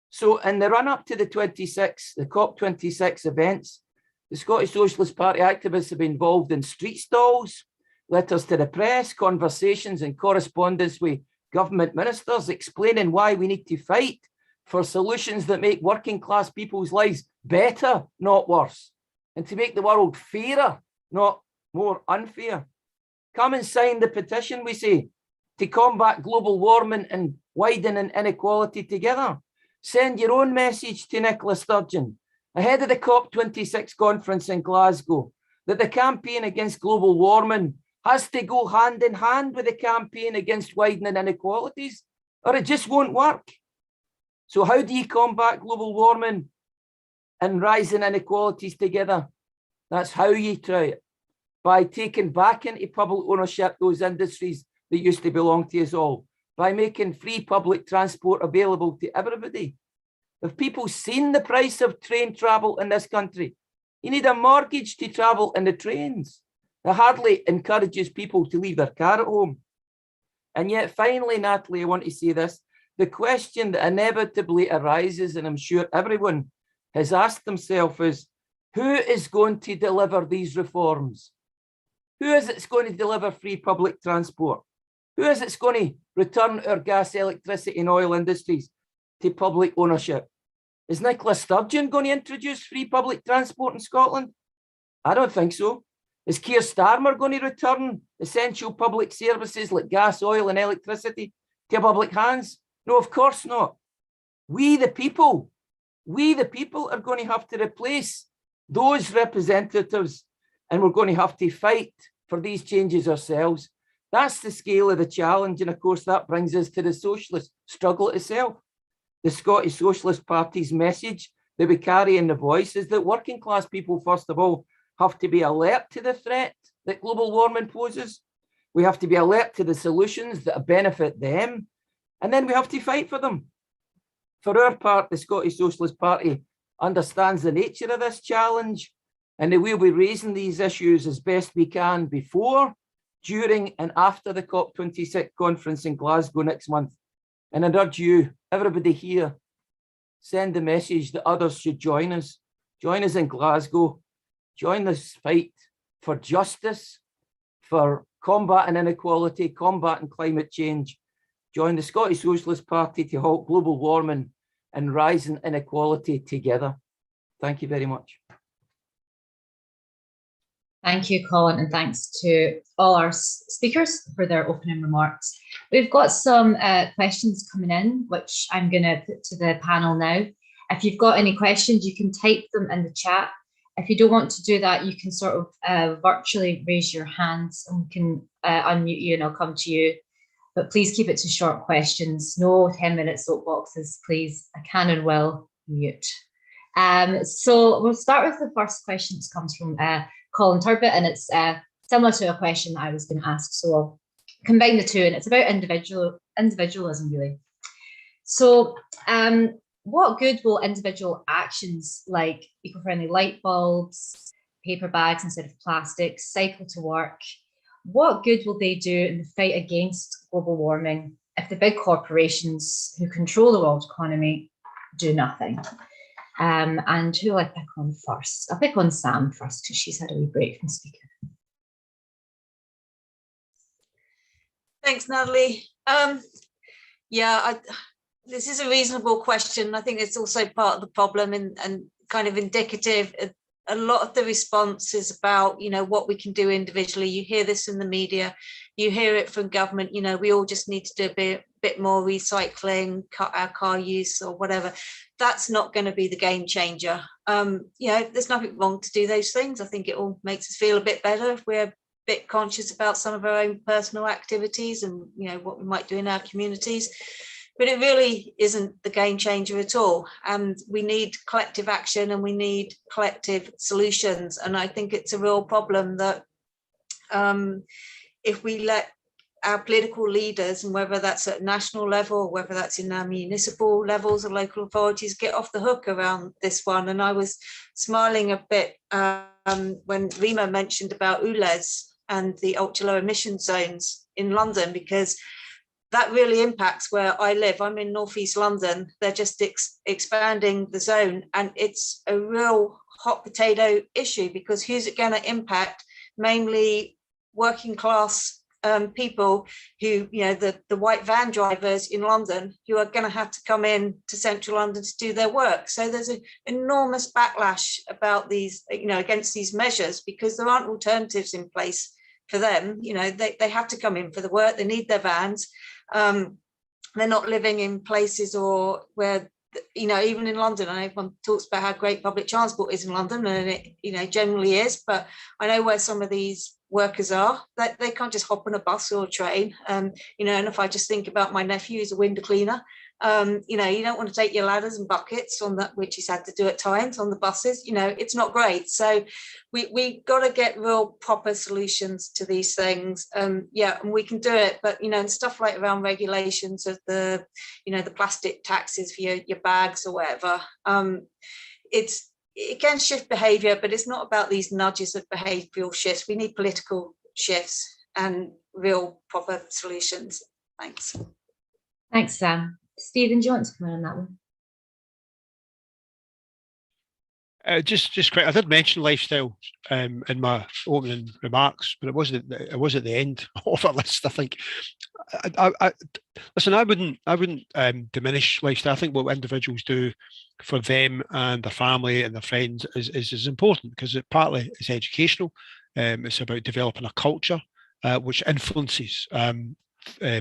So in the run-up to the COP26 events, the Scottish Socialist Party activists have been involved in street stalls, letters to the press, conversations and correspondence with government ministers explaining why we need to fight for solutions that make working class people's lives better, not worse, and to make the world fairer, not more unfair. Come and sign the petition, we say, to combat global warming and widening inequality together. Send your own message to Nicola Sturgeon ahead of the COP26 conference in Glasgow, that the campaign against global warming has to go hand in hand with the campaign against widening inequalities, or it just won't work. So how do you combat global warming and rising inequalities together? That's how you try it, by taking back into public ownership those industries that used to belong to us all, by making free public transport available to everybody. Have people seen the price of train travel in this country? You need a mortgage to travel in the trains. It hardly encourages people to leave their car at home. And yet finally, Natalie, I want to say this, the question that inevitably arises, and I'm sure everyone has asked themselves, is who is going to deliver these reforms? Who is it's going to deliver free public transport? Who is it's going to return our gas, electricity and oil industries to public ownership? Is Nicola Sturgeon going to introduce free public transport in Scotland? I don't think so. Is Keir Starmer going to return essential public services like gas, oil and electricity to public hands? No, of course not. We the people are going to have to replace those representatives, and we're going to have to fight for these changes ourselves. That's the scale of the challenge. And of course, that brings us to the socialist struggle itself. The Scottish Socialist Party's message that we carry in the voice is that working class people, first of all, have to be alert to the threat that global warming poses. We have to be alert to the solutions that benefit them. And then we have to fight for them. For our part, the Scottish Socialist Party understands the nature of this challenge, and we'll be raising these issues as best we can before, during and after the COP26 conference in Glasgow next month. And I'd urge you, everybody here, send the message that others should join us. Join us in Glasgow. Join this fight for justice, for combating inequality, combating climate change. Join the Scottish Socialist Party to halt global warming and rising inequality together. Thank you very much. Thank you, Colin, and thanks to all our speakers for their opening remarks. We've got some questions coming in, which I'm going to put to the panel now. If you've got any questions, you can type them in the chat. If you don't want to do that, you can sort of virtually raise your hands and we can unmute you and I'll come to you. But please keep it to short questions. No 10-minute soapboxes, please. I can and will mute. So we'll start with the first question that comes from Colin Turbett, and it's similar to a question that I was going to ask. So I'll combine the two, and it's about individualism, really. So what good will individual actions like eco-friendly light bulbs, paper bags instead of plastic, cycle to work, what good will they do in the fight against global warming if the big corporations who control the world economy do nothing? And who will I pick on first? I'll pick on Sam first because she's had a wee break from speaking. Thanks, Natalie. This is a reasonable question. I think it's also part of the problem and kind of indicative a lot of the response is about, what we can do individually. You hear this in the media, you hear it from government, we all just need to do a bit more recycling, cut our car use or whatever. That's not going to be the game changer. There's nothing wrong to do those things. I think it all makes us feel a bit better if we're a bit conscious about some of our own personal activities and, what we might do in our communities. But it really isn't the game changer at all. And we need collective action and we need collective solutions. And I think it's a real problem that if we let our political leaders, and whether that's at national level or whether that's in our municipal levels or local authorities, get off the hook around this one. And I was smiling a bit when Rima mentioned about ULEZ and the ultra low emission zones in London, because that really impacts where I live. I'm in northeast London. They're just expanding the zone, and it's a real hot potato issue because who's it going to impact? Mainly working class people who, the white van drivers in London who are going to have to come in to central London to do their work. So there's an enormous backlash about these, against these measures because there aren't alternatives in place for them. They have to come in for the work. They need their vans. They're not living in places or where, even in London, I know everyone talks about how great public transport is in London, and it, generally is, but I know where some of these workers are, that they can't just hop on a bus or a train. And if I just think about my nephew who's a window cleaner, you don't want to take your ladders and buckets on that, which he's had to do at times on the buses. It's not great. So we got to get real proper solutions to these things. And we can do it, but and stuff like around regulations of the the plastic taxes for your bags or whatever. It can shift behaviour, but it's not about these nudges of behavioural shifts. We need political shifts and real proper solutions. Thanks. Thanks, Sam. Stephen, do you want to come in on that one? Just quick, I did mention lifestyle in my opening remarks, but it was at the end of our list. I think. Listen, I wouldn't diminish lifestyle. I think what individuals do for them and their family and their friends is important because it partly is educational. It's about developing a culture which influences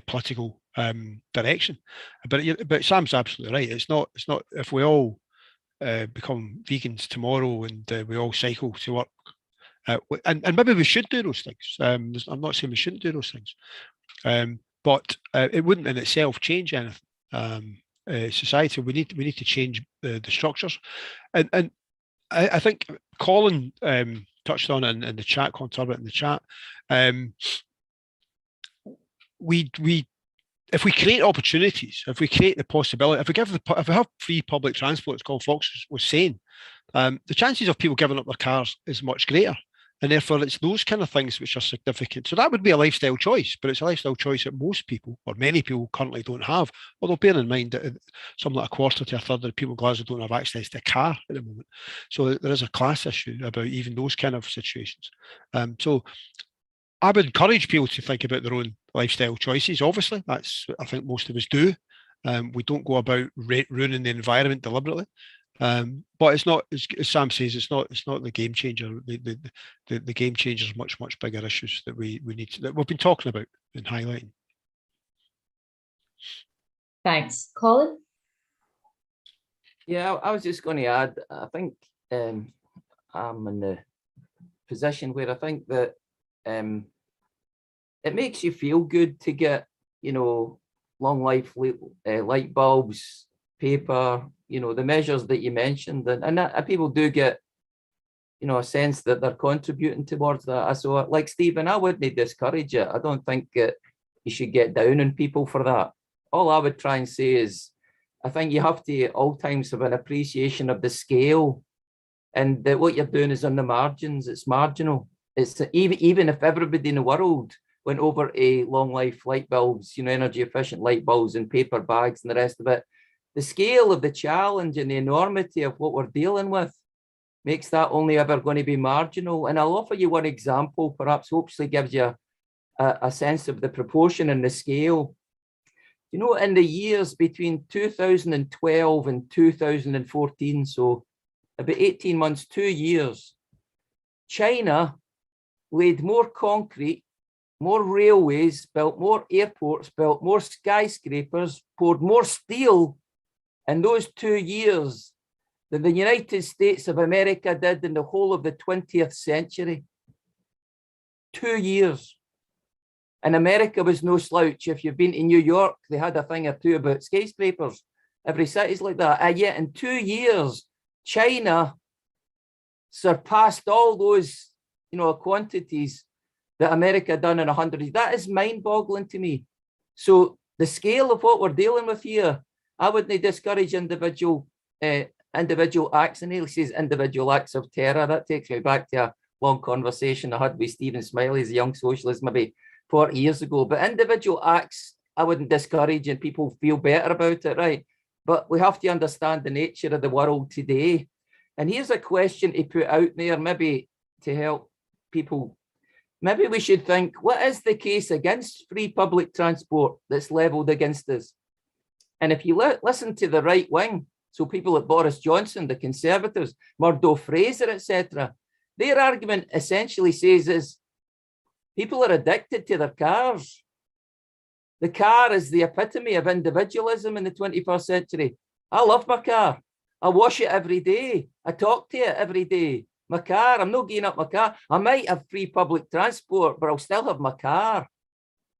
political direction. But Sam's absolutely right. It's not if we all become vegans tomorrow and we all cycle to work, and maybe we should do those things. I'm not saying we shouldn't do those things, but it wouldn't in itself change anything. Society, we need to change the structures, and I think Colin touched on it in the chat. Colin Turbot in the chat. If we create opportunities, if we create the possibility, if we have free public transport, as Colin Fox was saying, the chances of people giving up their cars is much greater. And therefore, it's those kind of things which are significant. So that would be a lifestyle choice, but it's a lifestyle choice that most people, or many people, currently don't have. Although bear in mind that something like a quarter to a third of the people in Glasgow don't have access to a car at the moment. So there is a class issue about even those kind of situations. So I would encourage people to think about their own lifestyle choices. Obviously, that's I think most of us do. We don't go about ruining the environment deliberately. But it's not, as Sam says, it's not the game changer. The game changer is much bigger issues that we need to, that we've been talking about and highlighting. Thanks, Colin. Yeah, I was just going to add. I think I'm in the position where I think that it makes you feel good to get long life light bulbs, paper, the measures that you mentioned, and that people do get, a sense that they're contributing towards that. So like Stephen, I wouldn't discourage it. I don't think that you should get down on people for that. All I would try and say is, I think you have to at all times have an appreciation of the scale, and that what you're doing is on the margins. It's marginal. It's even if everybody in the world went over a long life light bulbs, energy efficient light bulbs and paper bags and the rest of it, the scale of the challenge and the enormity of what we're dealing with makes that only ever going to be marginal. And I'll offer you one example, perhaps hopefully gives you a sense of the proportion and the scale. In the years between 2012 and 2014, so about 18 months, 2 years, China laid more concrete, more railways, built more airports, built more skyscrapers, poured more steel in those 2 years than the United States of America did in the whole of the 20th century. 2 years. And America was no slouch. If you've been to New York, they had a thing or two about skyscrapers. Every city's like that. And yet in 2 years, China surpassed all those, quantities that America done in 100 years. That is mind-boggling to me. So the scale of what we're dealing with here, I wouldn't discourage individual acts, and he says individual acts of terror. That takes me back to a long conversation I had with Stephen Smellie as a young socialist maybe 40 years ago. But individual acts, I wouldn't discourage, and people feel better about it, right? But we have to understand the nature of the world today. And here's a question to put out there, maybe to help people. Maybe we should think, what is the case against free public transport that's levelled against us? And if you listen to the right wing, so people like Boris Johnson, the Conservatives, Murdo Fraser, etc., their argument essentially says is people are addicted to their cars. The car is the epitome of individualism in the 21st century. I love my car. I wash it every day. I talk to it every day. My car, I'm not giving up my car. I might have free public transport, but I'll still have my car.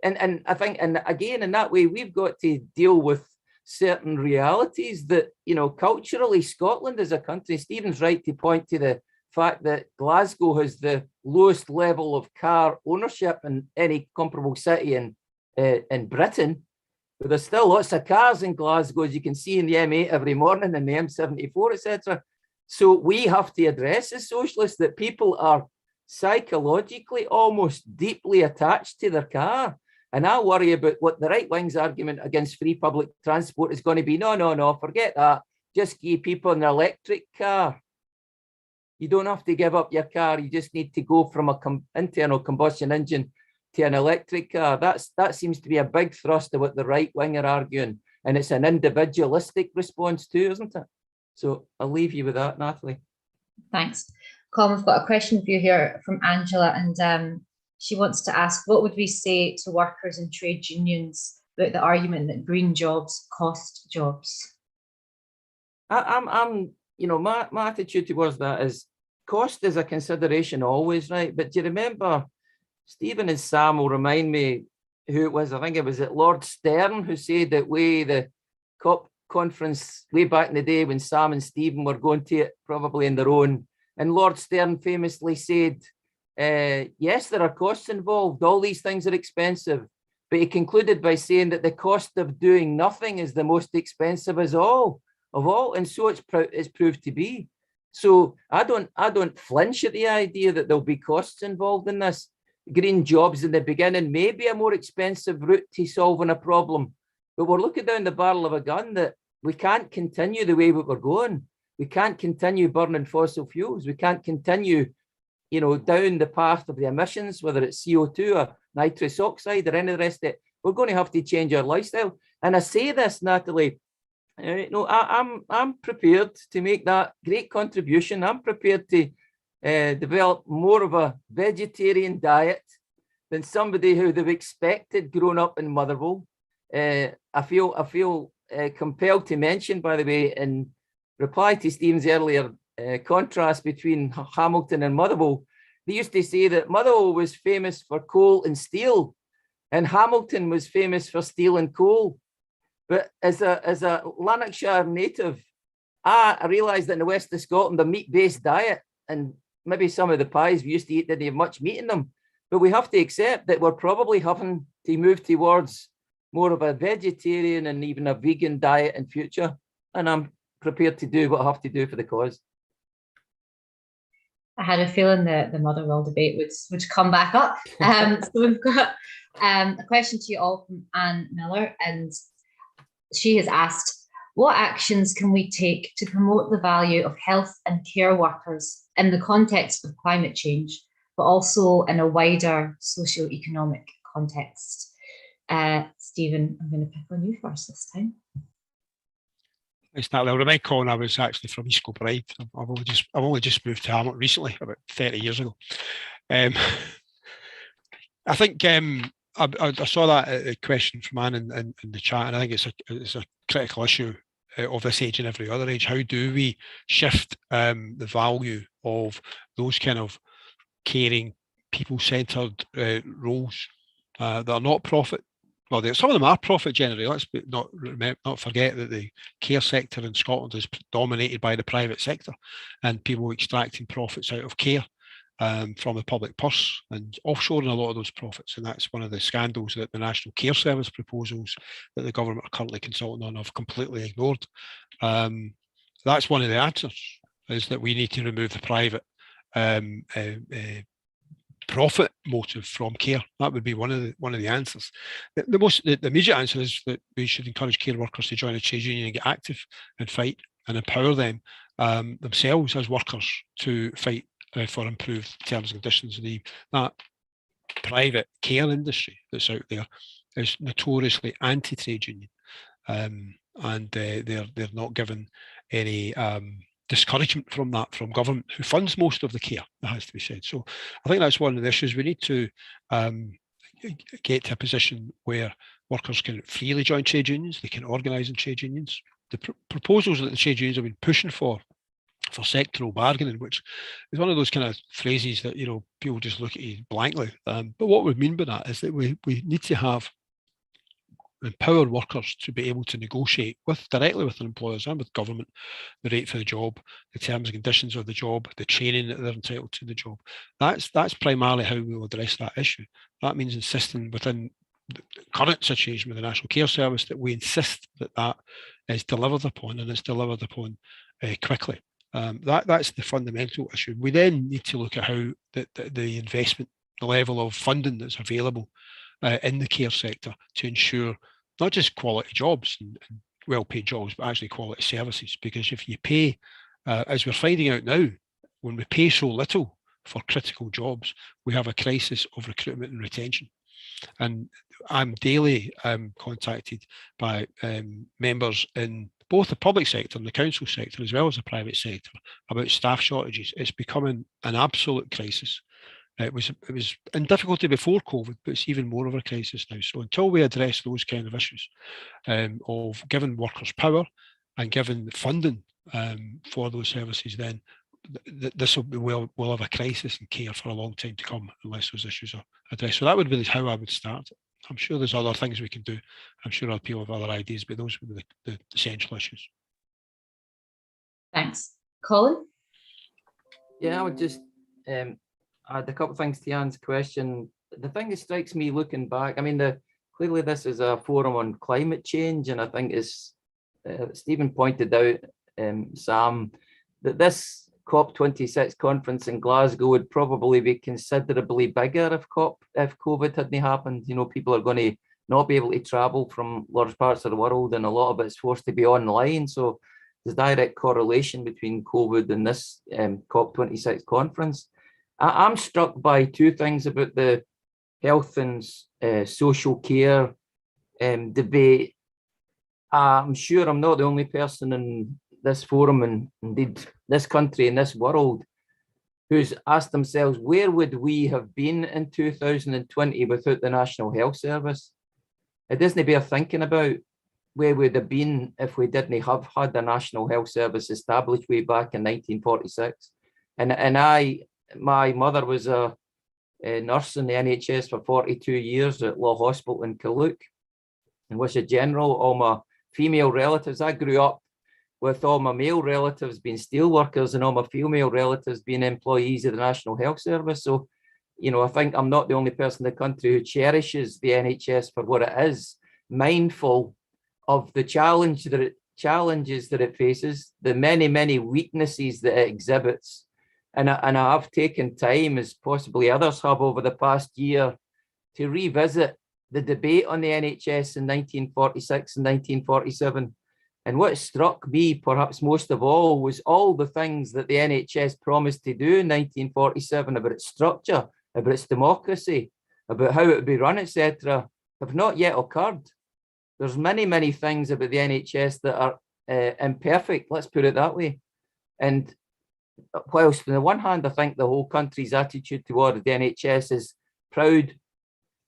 And I think, and again, in that way, we've got to deal with certain realities that, culturally, Scotland as a country, Stephen's right to point to the fact that Glasgow has the lowest level of car ownership in any comparable city in Britain. But there's still lots of cars in Glasgow, as you can see in the M8 every morning and the M74, etc. So we have to address as socialists that people are psychologically almost deeply attached to their car. And I worry about what the right wing's argument against free public transport is going to be. No, forget that. Just give people an electric car. You don't have to give up your car. You just need to go from an internal combustion engine to an electric car. That seems to be a big thrust of what the right wing are arguing. And it's an individualistic response too, isn't it? So I'll leave you with that, Natalie. Thanks. Colin, we've got a question for you here from Angela, and she wants to ask, what would we say to workers and trade unions about the argument that green jobs cost jobs? My attitude towards that is cost is a consideration always, right? But do you remember, Stephen and Sam will remind me who it was, I think it was Lord Stern who said that the COP conference way back in the day when Sam and Stephen were going to it probably in their own. And Lord Stern famously said, yes, there are costs involved. All these things are expensive. But he concluded by saying that the cost of doing nothing is the most expensive of all. And so it's proved to be. So I don't flinch at the idea that there'll be costs involved in this. Green jobs in the beginning may be a more expensive route to solving a problem. But we're looking down the barrel of a gun that we can't continue the way that we're going. We can't continue burning fossil fuels. We can't continue, down the path of the emissions, whether it's CO2 or nitrous oxide or any of the rest of it. We're going to have to change our lifestyle. And I say this, Natalie, I'm prepared to make that great contribution. I'm prepared to develop more of a vegetarian diet than somebody who they've expected growing up in Motherwell. I feel compelled to mention, by the way, in reply to Stephen's earlier contrast between Hamilton and Motherwell, they used to say that Motherwell was famous for coal and steel, and Hamilton was famous for steel and coal. But as a Lanarkshire native, I realised that in the west of Scotland, a meat-based diet, and maybe some of the pies we used to eat didn't have much meat in them, but we have to accept that we're probably having to move towards more of a vegetarian and even a vegan diet in future. And I'm prepared to do what I have to do for the cause. I had a feeling the Motherwell debate would come back up. So we've got a question to you all from Anne Miller, and she has asked, what actions can we take to promote the value of health and care workers in the context of climate change, but also in a wider socio-economic context? Stephen, I'm going to pick on you first this time. It's Natalie. I'll remind Colin I was actually from East Kilbride. I've only just moved to Hamilton recently, about 30 years ago. I think I saw that question from Anne in the chat, and I think it's a critical issue of this age and every other age. How do we shift the value of those kind of caring, people-centred roles that are not profit? Well, some of them are profit generating. Let's not forget that the care sector in Scotland is dominated by the private sector and people extracting profits out of care from the public purse and offshoring a lot of those profits. And that's one of the scandals that the National Care Service proposals that the government are currently consulting on have completely ignored. That's one of the answers, is that we need to remove the private profit motive from care. That would be one of the answers. The immediate answer is that we should encourage care workers to join a trade union and get active and fight and empower them themselves as workers to fight for improved terms and conditions. That private care industry that's out there is notoriously anti-trade union, and they're not given any discouragement from that from government, who funds most of the care, that has to be said. So I think that's one of the issues. We need to get to a position where workers can freely join trade unions, they can organise in trade unions. The proposals that the trade unions have been pushing for sectoral bargaining, which is one of those kind of phrases that, you know, people just look at you blankly. But what we mean by that is that we need to have empower workers to be able to negotiate directly with their employers and with government the rate for the job, the terms and conditions of the job, the training that they're entitled to the job. That's primarily how we will address that issue. That means insisting within the current situation with the National Care Service that we insist that is delivered upon, and it's delivered upon quickly. That's the fundamental issue. We then need to look at how the investment, the level of funding that's available in the care sector to ensure not just quality jobs and well-paid jobs, but actually quality services. Because if you pay, as we're finding out now, when we pay so little for critical jobs, we have a crisis of recruitment and retention. And I'm daily contacted by members in both the public sector and the council sector, as well as the private sector, about staff shortages. It's becoming an absolute crisis. It was in difficulty before COVID, but it's even more of a crisis now. So until we address those kind of issues of giving workers power and giving funding for those services, then we'll have a crisis in care for a long time to come unless those issues are addressed. So that would be how I would start it. I'm sure there's other things we can do. I'm sure other people have other ideas, but those would be the essential issues. Thanks. Colin? Yeah, I would just add a couple of things to Anne's question. The thing that strikes me looking back, I mean, clearly this is a forum on climate change, and I think as Stephen pointed out, Sam, that this COP26 conference in Glasgow would probably be considerably bigger if COVID hadn't happened. You know, people are going to not be able to travel from large parts of the world, and a lot of it's forced to be online. So there's direct correlation between COVID and this COP26 conference. I'm struck by two things about the health and social care debate. I'm sure I'm not the only person in this forum, and indeed this country and this world, who's asked themselves, where would we have been in 2020 without the National Health Service? It doesn't bear thinking about where we'd have been if we didn't have had the National Health Service established way back in 1946. My mother was a nurse in the NHS for 42 years at Law Hospital in Killook, and was a general. All my female relatives, I grew up with all my male relatives being steelworkers and all my female relatives being employees of the National Health Service. So, you know, I think I'm not the only person in the country who cherishes the NHS for what it is, mindful of the challenges that it faces, the many, many weaknesses that it exhibits. And I have taken time, as possibly others have over the past year, to revisit the debate on the NHS in 1946 and 1947. And what struck me perhaps most of all was all the things that the NHS promised to do in 1947 about its structure, about its democracy, about how it would be run, etc., have not yet occurred. There's many, many things about the NHS that are imperfect, let's put it that way. And whilst on the one hand, I think the whole country's attitude toward the NHS is proud,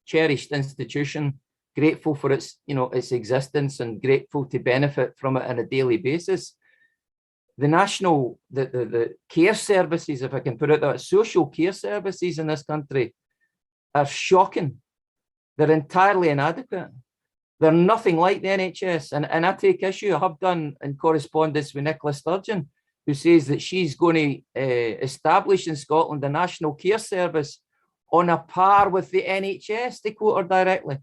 cherished institution, grateful for its, its existence and grateful to benefit from it on a daily basis. The care services, if I can put it that, social care services in this country are shocking. They're entirely inadequate. They're nothing like the NHS. And I take issue, I have done in correspondence with Nicola Sturgeon, who says that she's going to establish in Scotland a national care service on a par with the NHS, to quote her directly.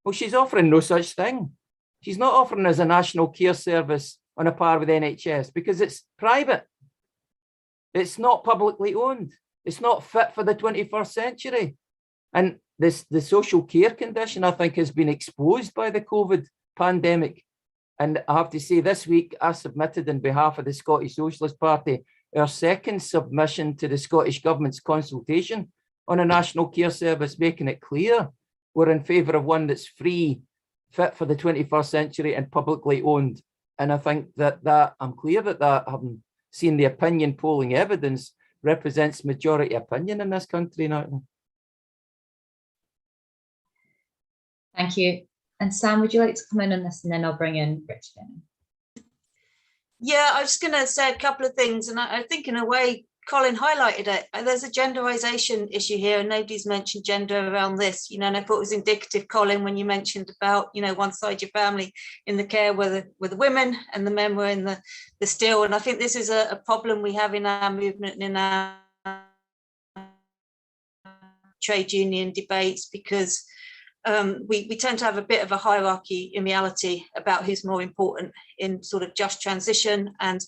Well, she's offering no such thing. She's not offering us a national care service on a par with NHS because it's private. It's not publicly owned. It's not fit for the 21st century. And the social care condition, I think, has been exposed by the COVID pandemic. And I have to say, this week, I submitted on behalf of the Scottish Socialist Party our second submission to the Scottish Government's consultation on a national care service, making it clear we're in favour of one that's free, fit for the 21st century and publicly owned. And I think that I'm clear that having seen the opinion polling evidence, represents majority opinion in this country now. Thank you. And Sam, would you like to come in on this, and then I'll bring in Richard? Yeah, I was going to say a couple of things, and I think in a way Colin highlighted it. There's a genderisation issue here, and nobody's mentioned gender around this, and I thought it was indicative, Colin, when you mentioned about, one side of your family in the care were the women and the men were in the still. And I think this is a problem we have in our movement and in our trade union debates, because we tend to have a bit of a hierarchy in reality about who's more important in sort of just transition, and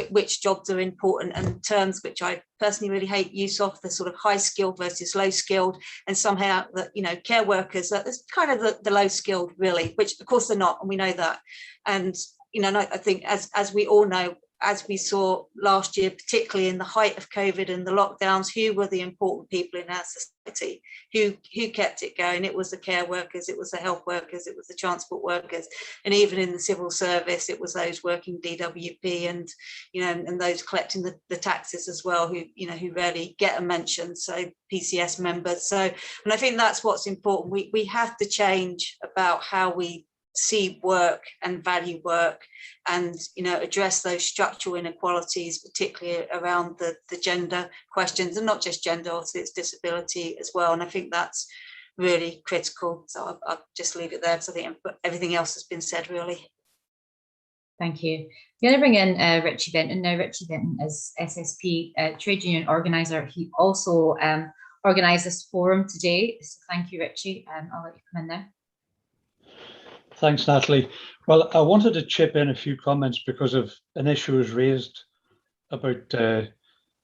which jobs are important, and terms which I personally really hate use of, the sort of high skilled versus low skilled, and somehow that care workers, that's kind of the low skilled really, which of course they're not, and we know that. And I think as we all know, as we saw last year, particularly in the height of COVID and the lockdowns, who were the important people in our society, who kept it going? It was the care workers, it was the health workers, it was the transport workers, and even in the civil service, it was those working DWP and and those collecting the taxes as well, who rarely get a mention. So PCS members. So, and I think that's what's important. We have to change about how we see work and value work, and address those structural inequalities, particularly around the gender questions, and not just gender, also it's disability as well. And I think that's really critical. So I'll just leave it there, because I think everything else has been said really. Thank you. I'm going to bring in Richie Benton now. Richie Benton is SSP trade union organiser. He also organised this forum today. So thank you, Richie. I'll let you come in now. Thanks, Natalie. Well, I wanted to chip in a few comments because of an issue was raised about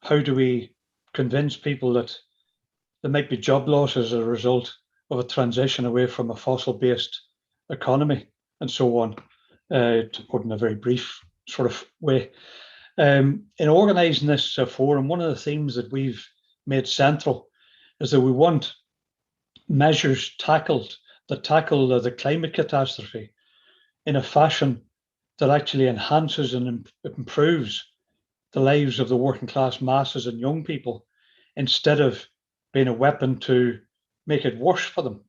how do we convince people that there might be job losses as a result of a transition away from a fossil-based economy and so on, to put in a very brief sort of way. In organising this forum, one of the themes that we've made central is that we want measures that tackle the climate catastrophe in a fashion that actually enhances and improves the lives of the working class masses and young people, instead of being a weapon to make it worse for them.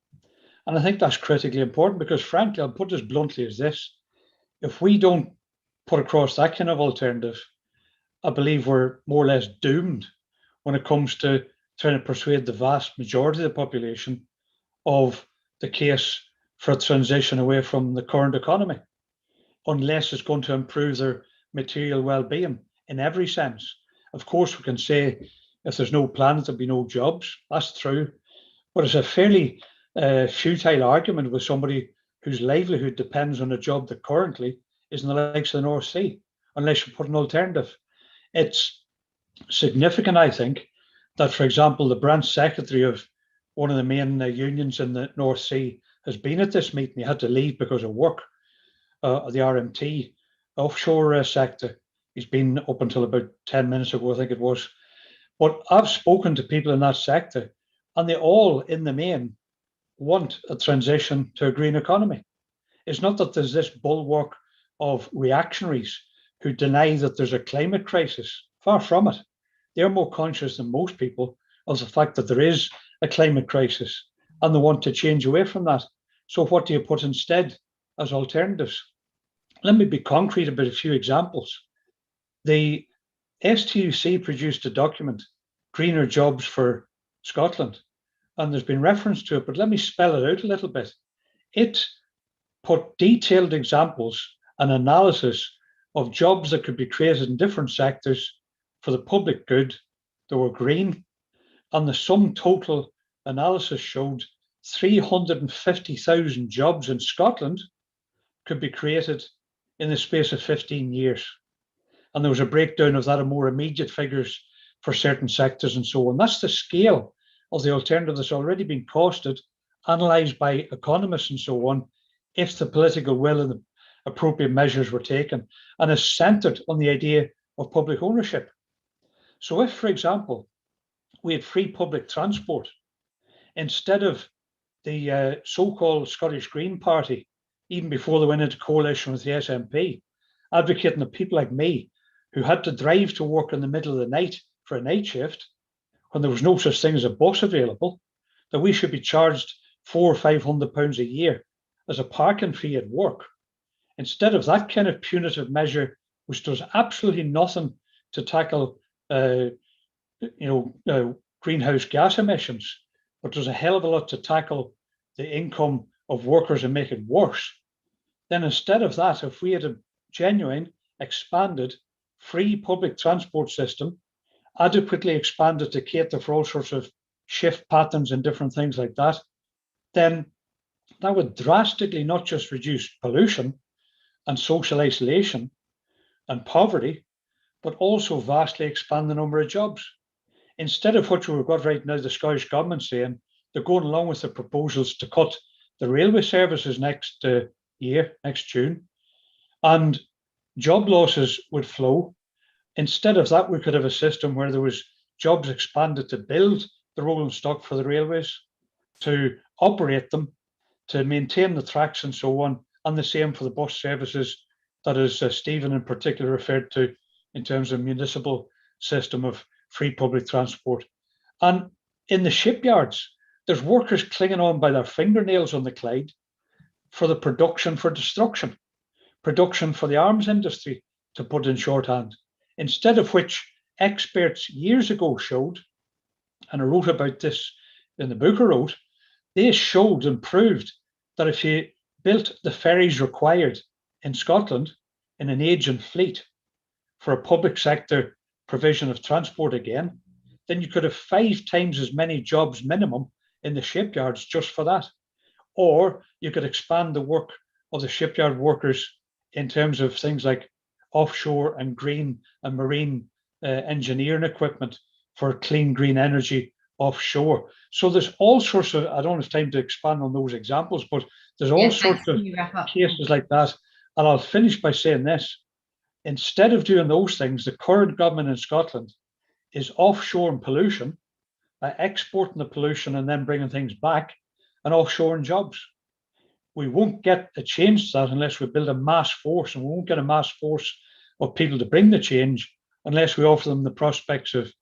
And I think that's critically important, because frankly, I'll put it as bluntly as this: if we don't put across that kind of alternative, I believe we're more or less doomed when it comes to trying to persuade the vast majority of the population of the case for a transition away from the current economy, unless it's going to improve their material well-being in every sense. Of course, we can say if there's no planet, there'll be no jobs. That's true. But it's a fairly futile argument with somebody whose livelihood depends on a job that currently is in the likes of the North Sea, unless you put an alternative. It's significant, I think, that, for example, the branch secretary of one of the main unions in the North Sea has been at this meeting. He had to leave because of work, the RMT offshore sector. He's been up until about 10 minutes ago, I think it was. But I've spoken to people in that sector, and they all, in the main, want a transition to a green economy. It's not that there's this bulwark of reactionaries who deny that there's a climate crisis. Far from it. They're more conscious than most people of the fact that there is a climate crisis, and they want to change away from that. So what do you put instead as alternatives? Let me be concrete about a few examples. The STUC produced a document, Greener Jobs for Scotland, and there's been reference to it, but let me spell it out a little bit. It put detailed examples and analysis of jobs that could be created in different sectors for the public good that were green, and the sum total analysis showed 350,000 jobs in Scotland could be created in the space of 15 years. And there was a breakdown of that, of more immediate figures for certain sectors and so on. That's the scale of the alternative that's already been costed, analysed by economists and so on, if the political will and the appropriate measures were taken, and is centred on the idea of public ownership. So if, for example, we had free public transport, instead of the so-called Scottish Green Party, even before they went into coalition with the SNP, advocating that people like me, who had to drive to work in the middle of the night for a night shift, when there was no such thing as a bus available, that we should be charged £400 or £500 a year as a parking fee at work. Instead of that kind of punitive measure, which does absolutely nothing to tackle greenhouse gas emissions, but does a hell of a lot to tackle the income of workers and make it worse, then instead of that, if we had a genuine, expanded, free public transport system, adequately expanded to cater for all sorts of shift patterns and different things like that, then that would drastically not just reduce pollution and social isolation and poverty, but also vastly expand the number of jobs. Instead of what we've got right now, the Scottish Government saying they're going along with the proposals to cut the railway services next year, next June, and job losses would flow. Instead of that, we could have a system where there was jobs expanded to build the rolling stock for the railways, to operate them, to maintain the tracks and so on, and the same for the bus services that is Stephen in particular referred to in terms of municipal system of free public transport. And in the shipyards, there's workers clinging on by their fingernails on the Clyde for the production for destruction, production for the arms industry, to put in shorthand. Instead of which experts years ago showed, and I wrote about this in the book I wrote, they showed and proved that if you built the ferries required in Scotland in an aging fleet for a public sector provision of transport again, then you could have 5 times as many jobs minimum in the shipyards just for that. Or you could expand the work of the shipyard workers in terms of things like offshore and green and marine engineering equipment for clean green energy offshore. So there's all sorts of, I don't have time to expand on those examples, but there's all sorts of cases like that. And I'll finish by saying this. Instead of doing those things, the current government in Scotland is offshoring pollution by exporting the pollution and then bringing things back and offshoring jobs. We won't get a change to that unless we build a mass force, and we won't get a mass force of people to bring the change unless we offer them the prospects of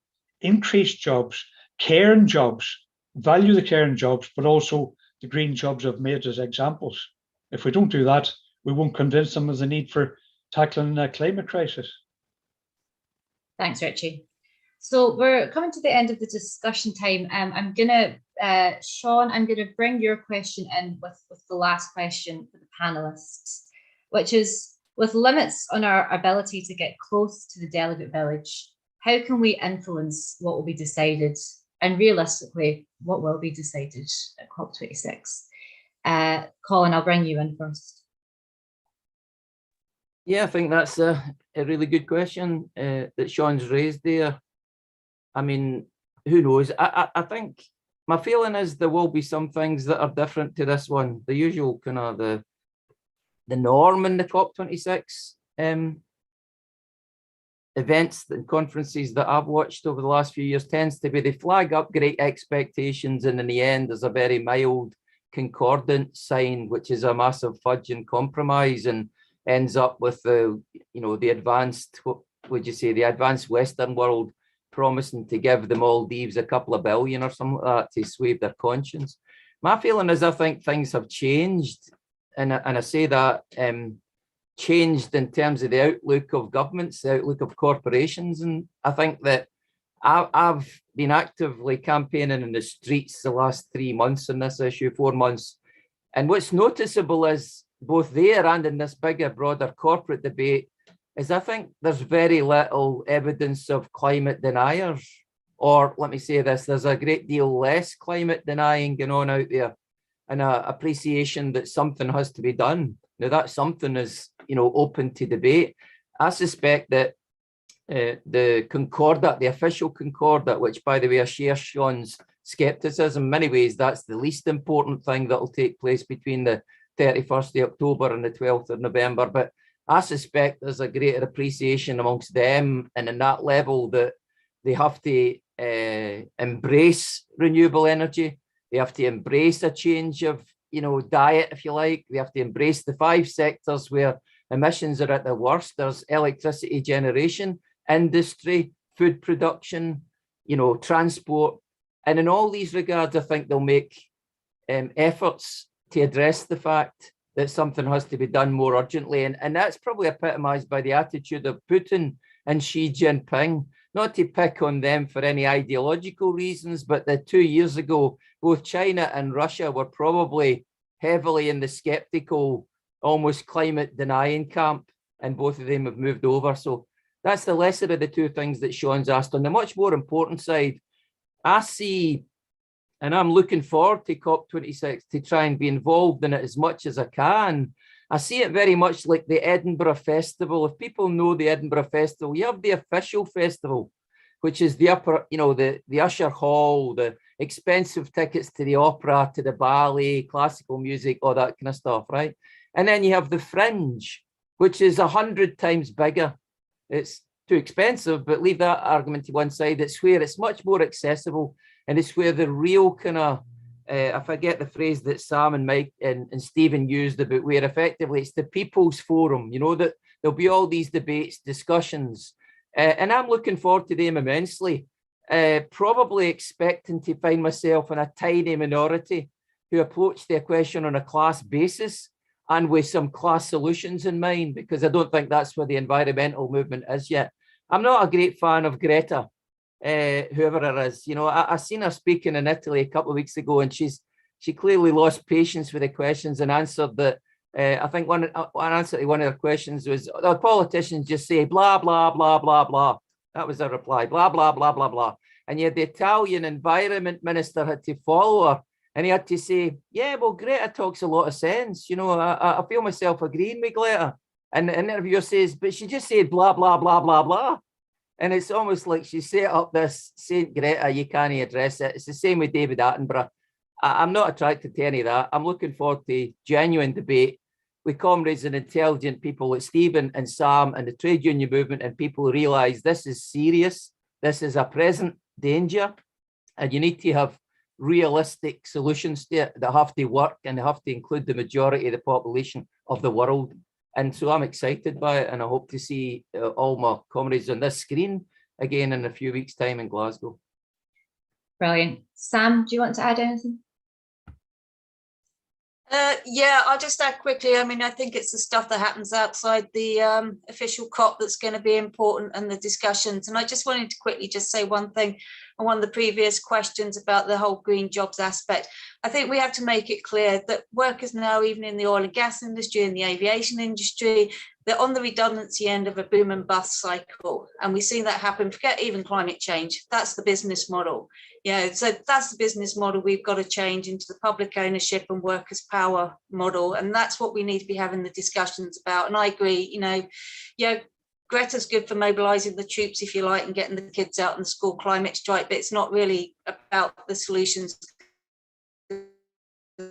increased jobs, caring jobs, value the caring jobs, but also the green jobs I've made as examples. If we don't do that, we won't convince them of the need for tackling the climate crisis. Thanks, Richie. So we're coming to the end of the discussion time. I'm gonna, Sean, I'm gonna bring your question in with the last question for the panelists, which is, with limits on our ability to get close to the delegate village, how can we influence what will be decided, and realistically, what will be decided at COP26? Colin, I'll bring you in first. Yeah, I think that's a really good question that Sean's raised there. I mean, who knows? I think my feeling is there will be some things that are different to this one. The usual kind of the norm in the COP26 events and conferences that I've watched over the last few years tends to be they flag up great expectations, and in the end there's a very mild concordance sign, which is a massive fudge and compromise. And ends up with the, you know, the advanced, what would you say, the advanced Western world promising to give the Maldives a couple of billion or something like that to sway their conscience. My feeling is I think things have changed, and I say that changed in terms of the outlook of governments, the outlook of corporations, and I think that I've been actively campaigning in the streets the last 3 months on this issue, 4 months, and what's noticeable is both there and in this bigger, broader corporate debate is I think there's very little evidence of climate deniers, or let me say this, there's a great deal less climate denying going on out there, and an appreciation that something has to be done. Now that something is, you know, open to debate. I suspect that the Concordat, the official Concordat, which by the way I share Sean's scepticism, in many ways that's the least important thing that will take place between the 31st of October and the 12th of November, but I suspect there's a greater appreciation amongst them and in that level that they have to embrace renewable energy. They have to embrace a change of, you know, diet, if you like. They have to embrace the 5 sectors where emissions are at the worst. There's electricity generation, industry, food production, you know, transport. And in all these regards, I think they'll make efforts to address the fact that something has to be done more urgently. And that's probably epitomized by the attitude of Putin and Xi Jinping, not to pick on them for any ideological reasons, but that 2 years ago, both China and Russia were probably heavily in the skeptical, almost climate denying camp, and both of them have moved over. So that's the lesser of the two things that Sean's asked. On the much more important side, I see, and I'm looking forward to COP26 to try and be involved in it as much as I can. I see it very much like the Edinburgh Festival. If people know the Edinburgh Festival, you have the official festival, which is the upper, you know, the Usher Hall, the expensive tickets to the opera, to the ballet, classical music, all that kind of stuff, right? And then you have the Fringe, which is 100 times bigger. It's too expensive, but leave that argument to one side. It's where it's much more accessible, and it's where the real kind of, I forget the phrase that Sam and Mike and Stephen used about where effectively it's the people's forum, you know, that there'll be all these debates, discussions, and I'm looking forward to them immensely, probably expecting to find myself in a tiny minority who approach the question on a class basis and with some class solutions in mind, because I don't think that's where the environmental movement is yet. I'm not a great fan of Greta, whoever it is. You know, I seen her speaking in Italy a couple of weeks ago, and she clearly lost patience with the questions and answered that. I think one answer to one of her questions was, the politicians just say blah, blah, blah, blah, blah. That was her reply, blah, blah, blah, blah, blah. And yet the Italian environment minister had to follow her, and he had to say, yeah, well, Greta talks a lot of sense. You know, I feel myself agreeing with Greta. And the interviewer says, but she just said blah, blah, blah, blah, blah. And it's almost like she set up this Saint Greta, you can't address it. It's the same with David Attenborough. I'm not attracted to any of that. I'm looking forward to genuine debate with comrades and intelligent people like Stephen and Sam and the trade union movement, and people who realise this is serious. This is a present danger, and you need to have realistic solutions to it that have to work, and they have to include the majority of the population of the world. And so I'm excited by it, and I hope to see all my comrades on this screen again in a few weeks' time in Glasgow. Brilliant. Sam, do you want to add anything? Yeah, I'll just add quickly. I mean, I think it's the stuff that happens outside the official COP that's going to be important, and the discussions. And I just wanted to quickly just say one thing on one of the previous questions about the whole green jobs aspect. I think we have to make it clear that workers now, even in the oil and gas industry and the aviation industry, they're on the redundancy end of a boom and bust cycle. And we've seen that happen, forget even climate change. That's the business model. Yeah, so that's the business model we've got to change into the public ownership and workers' power model. And that's what we need to be having the discussions about. And I agree, you know, yeah, Greta's good for mobilising the troops, if you like, and getting the kids out in the school climate strike, but it's not really about the solutions. I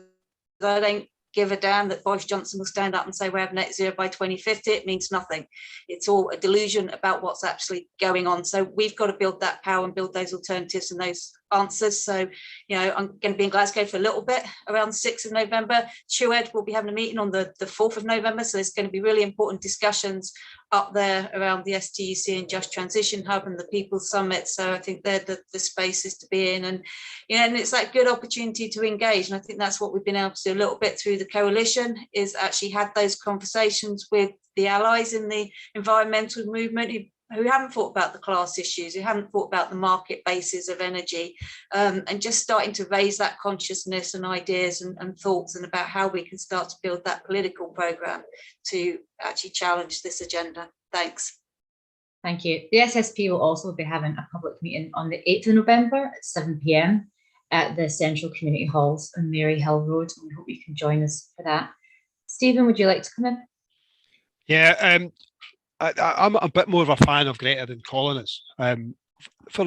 don't give a damn that Boris Johnson will stand up and say we're having net zero by 2050. It means nothing. It's all a delusion about what's actually going on. So we've got to build that power and build those alternatives and those answers. So, you know, I'm going to be in Glasgow for a little bit around the 6th of November. TUED will be having a meeting on the 4th of November. So there's going to be really important discussions up there around the STUC and Just Transition Hub and the People's Summit. So I think they're the spaces to be in. And, you know, and it's that good opportunity to engage. And I think that's what we've been able to do a little bit through the coalition, is actually had those conversations with the allies in the environmental movement who haven't thought about the class issues, who haven't thought about the market basis of energy, and just starting to raise that consciousness and ideas and thoughts, and about how we can start to build that political programme to actually challenge this agenda. Thanks. Thank you. The SSP will also be having a public meeting on the 8th of November at 7 p.m. at the Central Community Halls on Mary Hill Road. We hope you can join us for that. Stephen, would you like to come in? Yeah, I'm a bit more of a fan of Greta than Colin is. For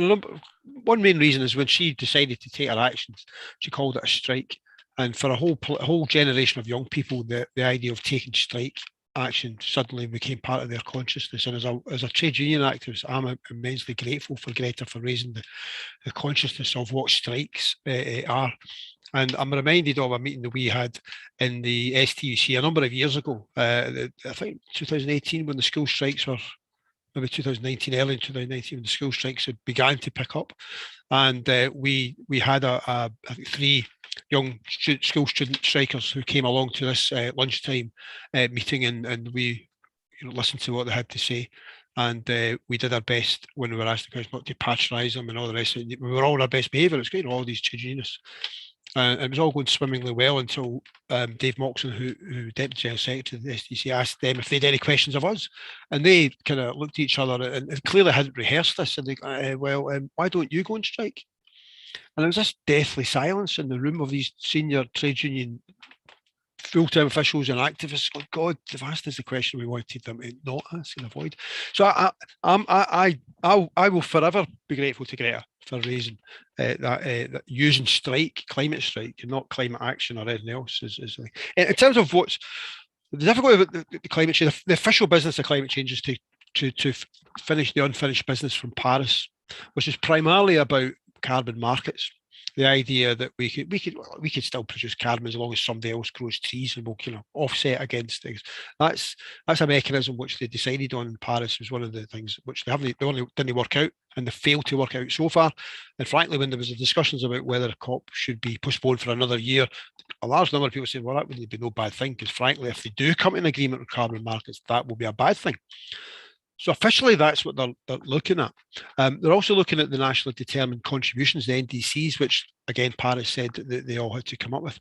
one main reason is when she decided to take her actions, she called it a strike. And for a whole generation of young people, the idea of taking strike action suddenly became part of their consciousness. And as a trade union activist, I'm immensely grateful for Greta for raising the consciousness of what strikes are. And I'm reminded of a meeting that we had in the STUC a number of years ago, I think 2018, when the school strikes were, maybe 2019, early in 2019, when the school strikes had began to pick up. And we had I think 3 young school student strikers who came along to this lunchtime meeting, and we listened to what they had to say. And we did our best when we were asked the question not to patronise them and all the rest of it. We were all on our best behaviour. It's great, all these trade unionists. It was all going swimmingly well until Dave Moxon, who Deputy General Secretary of the SDC, asked them if they had any questions of us. And they kind of looked at each other and clearly hadn't rehearsed this. And they, why don't you go on strike? And there was this deathly silence in the room of these senior trade union full-time officials and activists. Oh God, they've asked us the question we wanted them to not ask and avoid. So I will forever be grateful to Greta for raising that using strike, climate strike, and not climate action or anything else. In terms of what's the difficulty about the climate change, the official business of climate change is to finish the unfinished business from Paris, which is primarily about carbon markets. The idea that we could still produce carbon as long as somebody else grows trees and we'll offset against things. That's a mechanism which they decided on in Paris. Was one of the things which they didn't work out, and they failed to work out so far. And frankly, when there was discussions about whether a COP should be postponed for another year, a large number of people said, well, that wouldn't be no bad thing, because frankly, if they do come to an agreement with carbon markets, that will be a bad thing. So officially, that's what they're looking at. They're also looking at the nationally determined contributions, the NDCs, which again Paris said that they all had to come up with.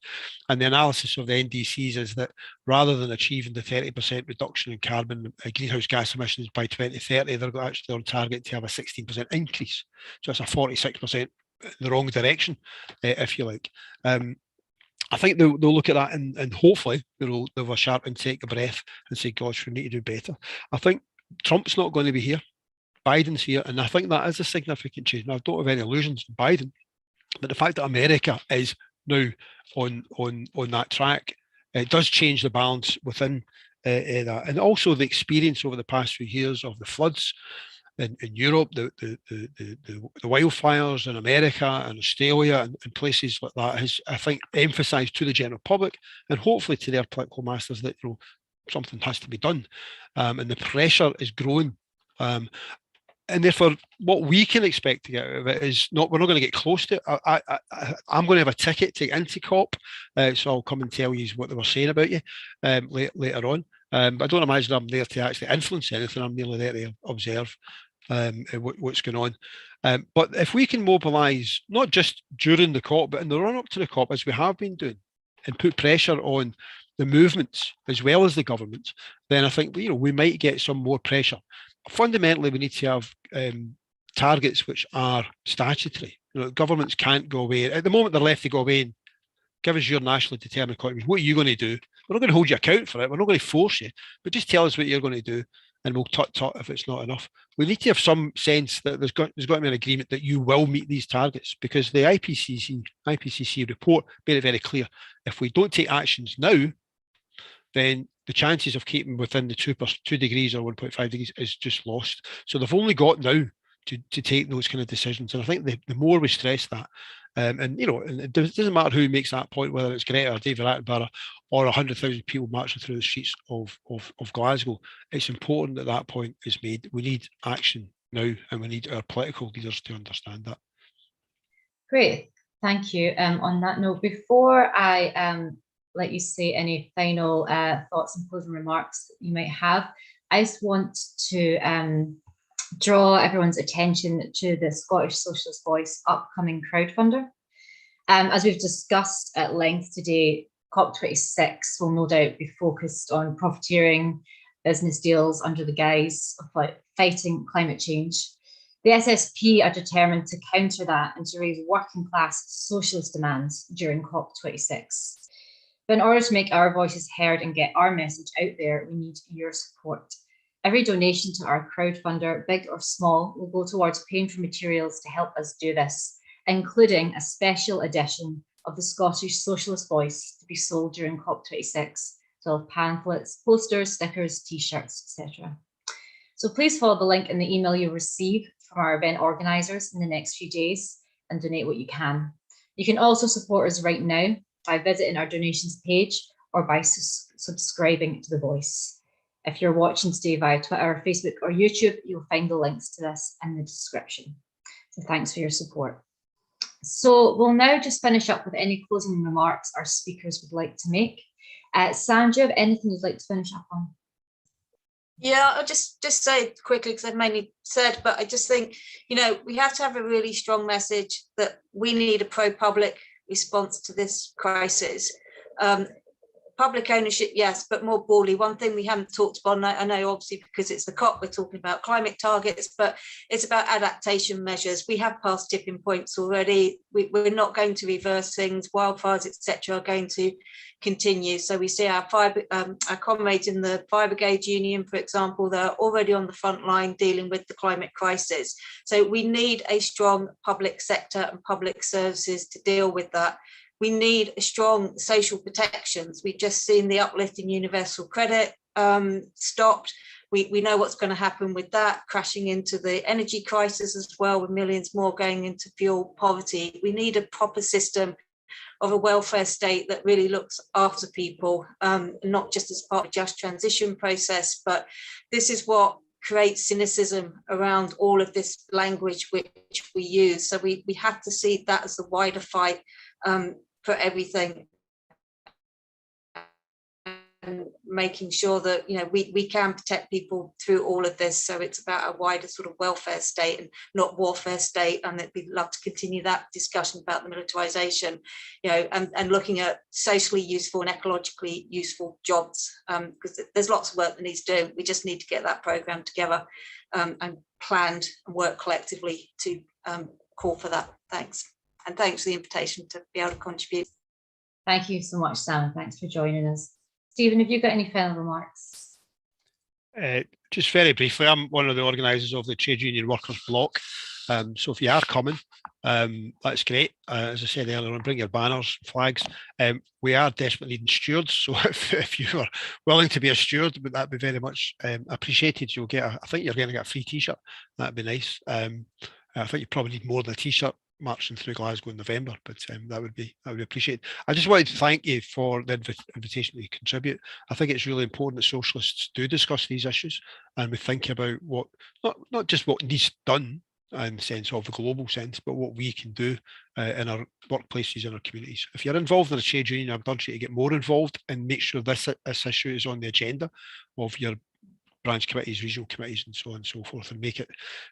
And the analysis of the NDCs is that rather than achieving the 30% reduction in carbon greenhouse gas emissions by 2030, they're actually on target to have a 16% increase. So it's a 46% in the wrong direction, if you like. I think they'll look at that and hopefully they'll have a sharp intake of breath and say, gosh, we need to do better. I think Trump's not going to be here. Biden's here. And I think that is a significant change. Now, I don't have any illusions in Biden, but the fact that America is now on that track, it does change the balance within that. And also the experience over the past few years of the floods in Europe, the wildfires in America and Australia and places like that has, I think, emphasised to the general public and hopefully to their political masters that something has to be done, and the pressure is growing, and therefore what we can expect to get out of it is we're not going to get close to it. I'm going to have a ticket to get into COP, so I'll come and tell you what they were saying about you later on, but I don't imagine I'm there to actually influence anything. I'm merely there to observe what's going on, but if we can mobilise not just during the COP but in the run-up to the COP, as we have been doing, and put pressure on the movements as well as the governments, then I think we might get some more pressure. Fundamentally, we need to have targets which are statutory. Governments can't go away. At the moment, they're left to go away and give us your nationally determined contribution. What are you going to do? We're not going to hold you account for it. We're not going to force you, but just tell us what you're going to do, and we'll tut if it's not enough. We need to have some sense that there's got to be an agreement that you will meet these targets, because the IPCC report made it very clear. If we don't take actions now, then the chances of keeping within the 2 degrees or 1.5 degrees is just lost. So they've only got now to take those kind of decisions. And I think the more we stress that, and it doesn't matter who makes that point, whether it's Greta or David Attenborough or 100,000 people marching through the streets of Glasgow, it's important that that point is made. We need action now, and we need our political leaders to understand that. Great, thank you. On that note, before I let you say any final thoughts and closing remarks that you might have, I just want to draw everyone's attention to the Scottish Socialist Voice upcoming crowdfunder. As we've discussed at length today, COP26 will no doubt be focused on profiteering business deals under the guise of fighting climate change. The SSP are determined to counter that and to raise working class socialist demands during COP26. But in order to make our voices heard and get our message out there, we need your support. Every donation to our crowdfunder, big or small, will go towards paying for materials to help us do this, including a special edition of the Scottish Socialist Voice to be sold during COP26. So pamphlets, posters, stickers, t-shirts, etc. So please follow the link in the email you'll receive from our event organisers in the next few days and donate what you can. You can also support us right now by visiting our donations page or by subscribing to The Voice. If you're watching today via Twitter, Facebook or YouTube, you'll find the links to this in the description. So thanks for your support. So we'll now just finish up with any closing remarks our speakers would like to make. Sam, do you have anything you'd like to finish up on? Yeah, I'll just say quickly, because I've mainly said, but I just think, we have to have a really strong message that we need a pro-public response to this crisis. Public ownership, yes, but more broadly, one thing we haven't talked about, and I know obviously because it's the COP, we're talking about climate targets, but it's about adaptation measures. We have passed tipping points already. We're not going to reverse things. Wildfires, etc., are going to continue. So we see our comrades in the Fire Brigade Union, for example, they're already on the front line dealing with the climate crisis. So we need a strong public sector and public services to deal with that. We need strong social protections. We've just seen the uplift in universal credit stopped. We know what's going to happen with that, crashing into the energy crisis as well, with millions more going into fuel poverty. We need a proper system of a welfare state that really looks after people, not just as part of a just transition process, but this is what creates cynicism around all of this language which we use. So we have to see that as the wider fight for everything, and making sure that we can protect people through all of this. So it's about a wider sort of welfare state and not warfare state. And we'd love to continue that discussion about the militarization, and looking at socially useful and ecologically useful jobs, because there's lots of work that needs doing. We just need to get that program together and planned and work collectively to call for that. Thanks. And thanks for the invitation to be able to contribute. Thank you so much, Sam. Thanks for joining us. Stephen, have you got any final remarks? Just very briefly, I'm one of the organisers of the Trade Union Workers Bloc. So if you are coming, that's great. As I said earlier on, bring your banners, flags. We are desperately needing stewards. So if you are willing to be a steward, that'd be very much appreciated. You'll get, I think you're going to get a free T-shirt. That'd be nice. I think you probably need more than a T-shirt marching through Glasgow in November, but that would be appreciated. I just wanted to thank you for the invitation to contribute. I think it's really important that socialists do discuss these issues and we think about what not just what needs done in the sense of the global sense, but what we can do in our workplaces, in our communities. If you're involved in a trade union, I'd urge you to get more involved and make sure this issue is on the agenda of your branch committees, regional committees, and so on and so forth, and make it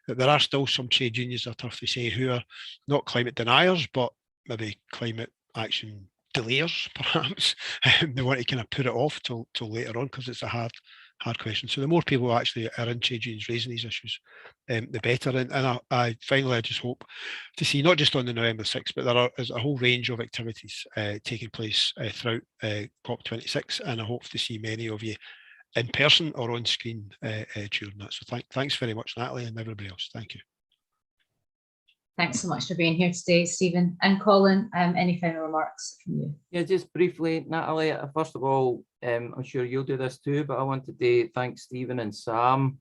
that there are still some trade unions, are tough to say, who are not climate deniers, but maybe climate action delayers, perhaps. They want to kind of put it off till later on because it's a hard question. So the more people who actually are in trade unions raising these issues, the better. And I finally, I just hope to see, not just on the November 6th, but there is a whole range of activities taking place throughout COP26, and I hope to see many of you in person or on screen during that. So thanks very much, Natalie, and everybody else. Thank you. Thanks so much for being here today, Stephen. And Colin, any final remarks from you? Yeah, just briefly, Natalie, first of all, I'm sure you'll do this too, but I wanted to thank Stephen and Sam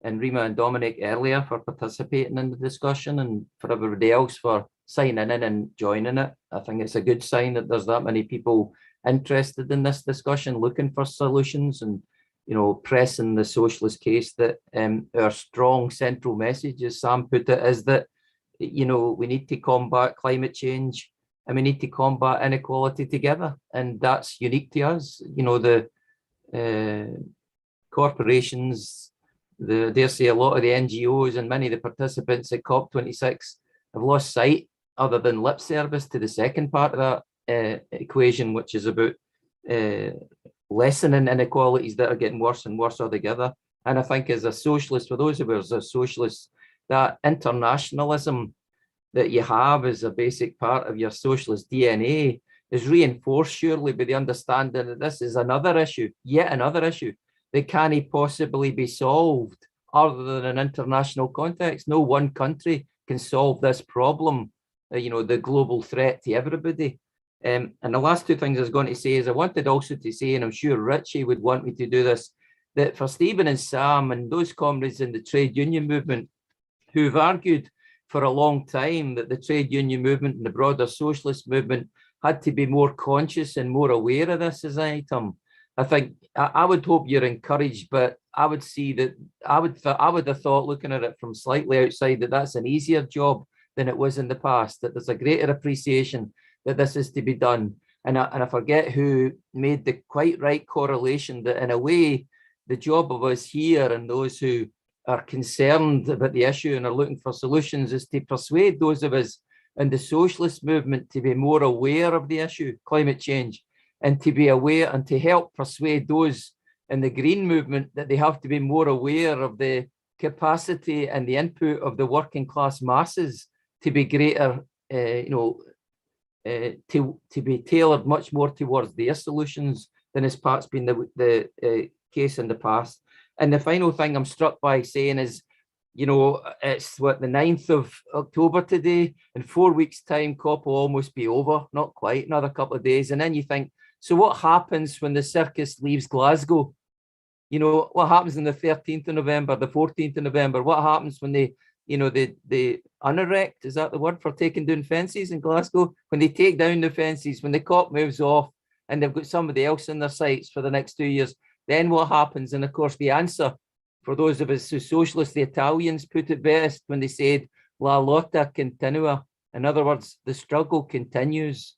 and Rima and Dominic earlier for participating in the discussion, and for everybody else for signing in and joining it. I think it's a good sign that there's that many people interested in this discussion, looking for solutions and, you know, pressing the socialist case that our strong central message, as Sam put it, is that, you know, we need to combat climate change and we need to combat inequality together. And that's unique to us. You know, the corporations, dare say a lot of the NGOs and many of the participants at COP26 have lost sight, other than lip service, to the second part of that equation, which is about lessening inequalities that are getting worse and worse altogether. And I think as a socialist, for those of us as socialists, that internationalism that you have as a basic part of your socialist DNA is reinforced surely by the understanding that this is another issue, yet another issue, that can't possibly be solved other than an international context. No one country can solve this problem, you know, the global threat to everybody. And the last two things I was going to say is I wanted also to say, and I'm sure Richie would want me to do this, that for Stephen and Sam and those comrades in the trade union movement who've argued for a long time that the trade union movement and the broader socialist movement had to be more conscious and more aware of this as an item. I think I would hope you're encouraged, but I would see that I would have thought, looking at it from slightly outside, that that's an easier job than it was in the past, that there's a greater appreciation that this is to be done. And I forget who made the quite right correlation that in a way, the job of us here and those who are concerned about the issue and are looking for solutions is to persuade those of us in the socialist movement to be more aware of the issue, climate change, and to be aware and to help persuade those in the green movement that they have to be more aware of the capacity and the input of the working class masses to be greater, to be tailored much more towards their solutions than has perhaps been the case in the past. And the final thing I'm struck by saying is, you know, it's what, the 9th of October today. In 4 weeks' time, COP will almost be over, not quite, another couple of days. And then you think, so what happens when the circus leaves Glasgow? You know, what happens on the 13th of November, the 14th of November? What happens when they, you know, they unerect, is that the word for taking down fences in Glasgow? When they take down the fences, when the COP moves off and they've got somebody else in their sights for the next 2 years, then what happens? And of course, the answer for those of us who socialists, the Italians put it best when they said, La lotta continua. In other words, the struggle continues.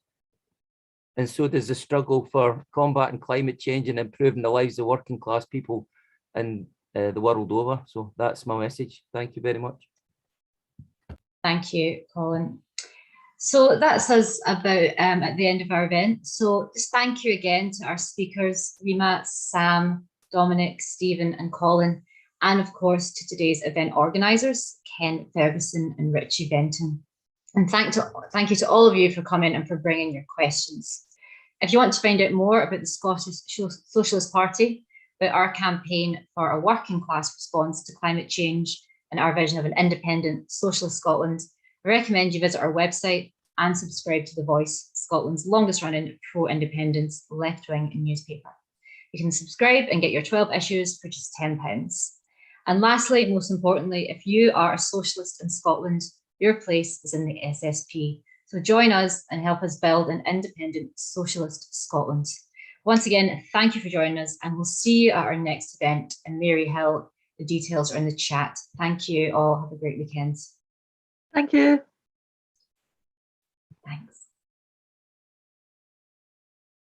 And so does the struggle for combating climate change and improving the lives of working class people and the world over. So that's my message. Thank you very much. Thank you, Colin. So that's us about at the end of our event. So just thank you again to our speakers, Rima, Sam, Dominic, Stephen and Colin, and of course to today's event organisers, Ken Ferguson and Richie Benton. And thank you to all of you for coming and for bringing your questions. If you want to find out more about the Scottish Socialist Party, about our campaign for a working class response to climate change and our vision of an independent socialist Scotland, I recommend you visit our website and subscribe to The Voice, Scotland's longest running pro-independence left-wing newspaper. You can subscribe and get your 12 issues for just £10. And lastly, most importantly, if you are a socialist in Scotland, your place is in the SSP. So join us and help us build an independent socialist Scotland. Once again, thank you for joining us, and we'll see you at our next event in Maryhill. The details are in the chat. Thank you all. Have a great weekend. Thank you.